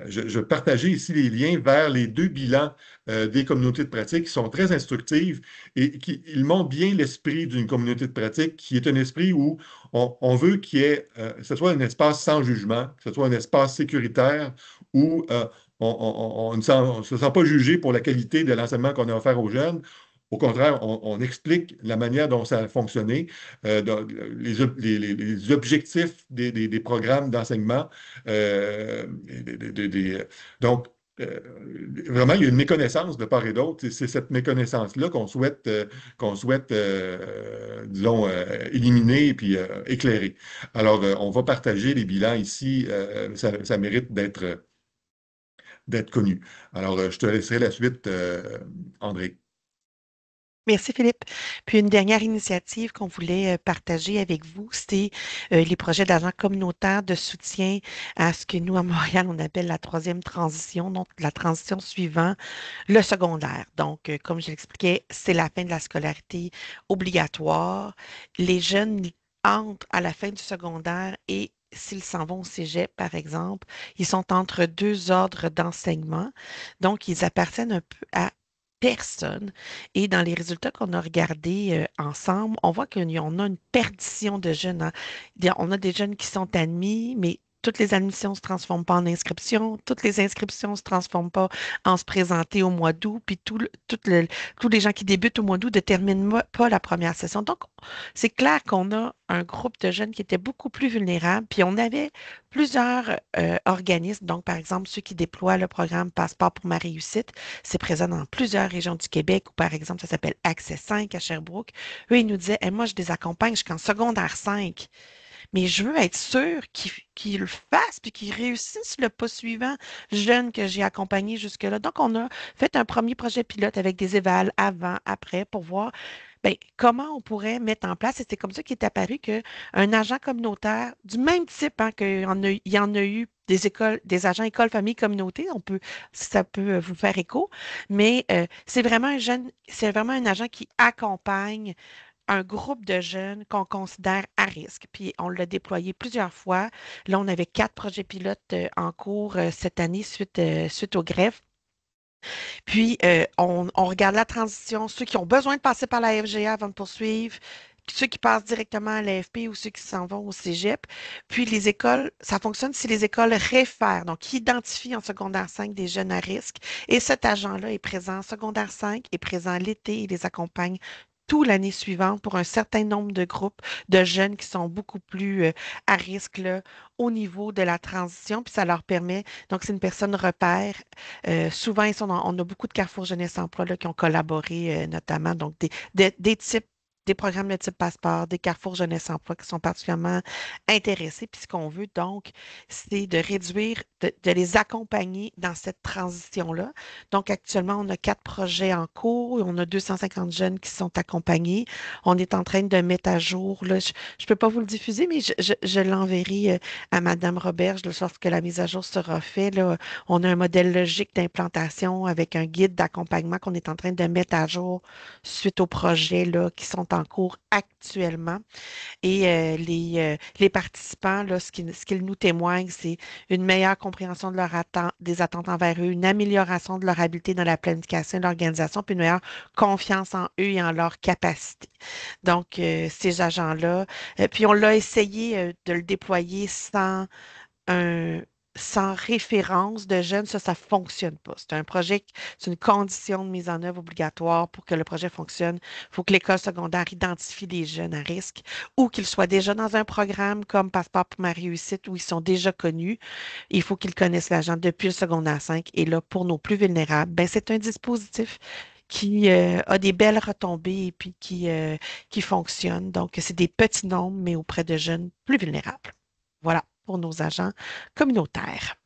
je partageais ici les liens vers les deux bilans des communautés de pratique qui sont très instructives et ils montrent bien l'esprit d'une communauté de pratique qui est un esprit où on veut que ce soit un espace sans jugement, que ce soit un espace sécuritaire où on ne se sent pas jugé pour la qualité de l'enseignement qu'on a offert aux jeunes. Au contraire, on explique la manière dont ça a fonctionné, les objectifs des programmes d'enseignement. Donc, vraiment, il y a une méconnaissance de part et d'autre. C'est cette méconnaissance-là qu'on souhaite disons, éliminer et puis éclairer. Alors, on va partager les bilans ici. Ça mérite d'être connu. Alors, je te laisserai la suite, André. Merci Philippe. Puis une dernière initiative qu'on voulait partager avec vous, c'est les projets d'agents communautaires de soutien à ce que nous, à Montréal, on appelle la troisième transition, donc la transition suivant le secondaire. Donc, comme je l'expliquais, c'est la fin de la scolarité obligatoire. Les jeunes entrent à la fin du secondaire et s'ils s'en vont au cégep, par exemple, ils sont entre deux ordres d'enseignement. Donc, ils appartiennent un peu à personne. Et dans les résultats qu'on a regardés ensemble, on voit qu'on a une perdition de jeunes, hein. On a des jeunes qui sont admis, mais toutes les admissions ne se transforment pas en inscriptions, toutes les inscriptions ne se transforment pas en se présenter au mois d'août, puis tous les gens qui débutent au mois d'août ne terminent pas la première session. Donc, c'est clair qu'on a un groupe de jeunes qui était beaucoup plus vulnérable, puis on avait plusieurs organismes, donc par exemple ceux qui déploient le programme Passeport pour ma réussite, c'est présent dans plusieurs régions du Québec, ou par exemple ça s'appelle Accès 5 à Sherbrooke. Eux, ils nous disaient, moi je les accompagne jusqu'en secondaire 5. Mais je veux être sûre qu'ils le fassent puis qu'ils réussissent le pas suivant jeune que j'ai accompagné jusque-là. Donc, on a fait un premier projet pilote avec des évals avant, après, pour voir ben, comment on pourrait mettre en place. Et c'est comme ça qu'il est apparu qu'un agent communautaire du même type, hein, il y en a eu des écoles, des agents école, famille, communauté, si ça peut vous faire écho, mais c'est vraiment un agent qui accompagne un groupe de jeunes qu'on considère à risque. Puis on l'a déployé plusieurs fois. Là, on avait 4 projets pilotes en cours cette année suite au greffe. Puis on regarde la transition, ceux qui ont besoin de passer par la FGA avant de poursuivre, ceux qui passent directement à l'AFP ou ceux qui s'en vont au cégep. Puis les écoles, ça fonctionne si les écoles réfèrent, donc qui identifient en secondaire 5 des jeunes à risque. Et cet agent-là est présent en secondaire 5, est présent l'été, il les accompagne tout l'année suivante pour un certain nombre de groupes de jeunes qui sont beaucoup plus à risque là, au niveau de la transition. Puis ça leur permet, donc c'est une personne repère. Souvent, on a beaucoup de Carrefour Jeunesse Emploi là, qui ont collaboré notamment, donc des types. Des programmes de type passeport, des Carrefour Jeunesse Emploi qui sont particulièrement intéressés. Puis ce qu'on veut donc, c'est de réduire, de les accompagner dans cette transition-là. Donc, actuellement, on a 4 projets en cours et on a 250 jeunes qui sont accompagnés. On est en train de mettre à jour, là, je ne peux pas vous le diffuser, mais je l'enverrai à Madame Roberge lorsque la mise à jour sera faite. Là. On a un modèle logique d'implantation avec un guide d'accompagnement qu'on est en train de mettre à jour suite aux projets là, qui sont en cours actuellement. Et les participants, là, ce qu'ils nous témoignent, c'est une meilleure compréhension de des attentes envers eux, une amélioration de leur habileté dans la planification et l'organisation, puis une meilleure confiance en eux et en leurs capacités. Donc, ces agents-là, puis on l'a essayé de le déployer un, sans référence de jeunes, ça ne fonctionne pas. C'est un projet, c'est une condition de mise en œuvre obligatoire pour que le projet fonctionne. Il faut que l'école secondaire identifie les jeunes à risque ou qu'ils soient déjà dans un programme comme Passeport pour ma réussite où ils sont déjà connus. Il faut qu'ils connaissent l'agent depuis le secondaire 5. Et là, pour nos plus vulnérables, ben, c'est un dispositif qui a des belles retombées et puis qui fonctionne. Donc, c'est des petits nombres, mais auprès de jeunes plus vulnérables. Voilà pour nos agents communautaires.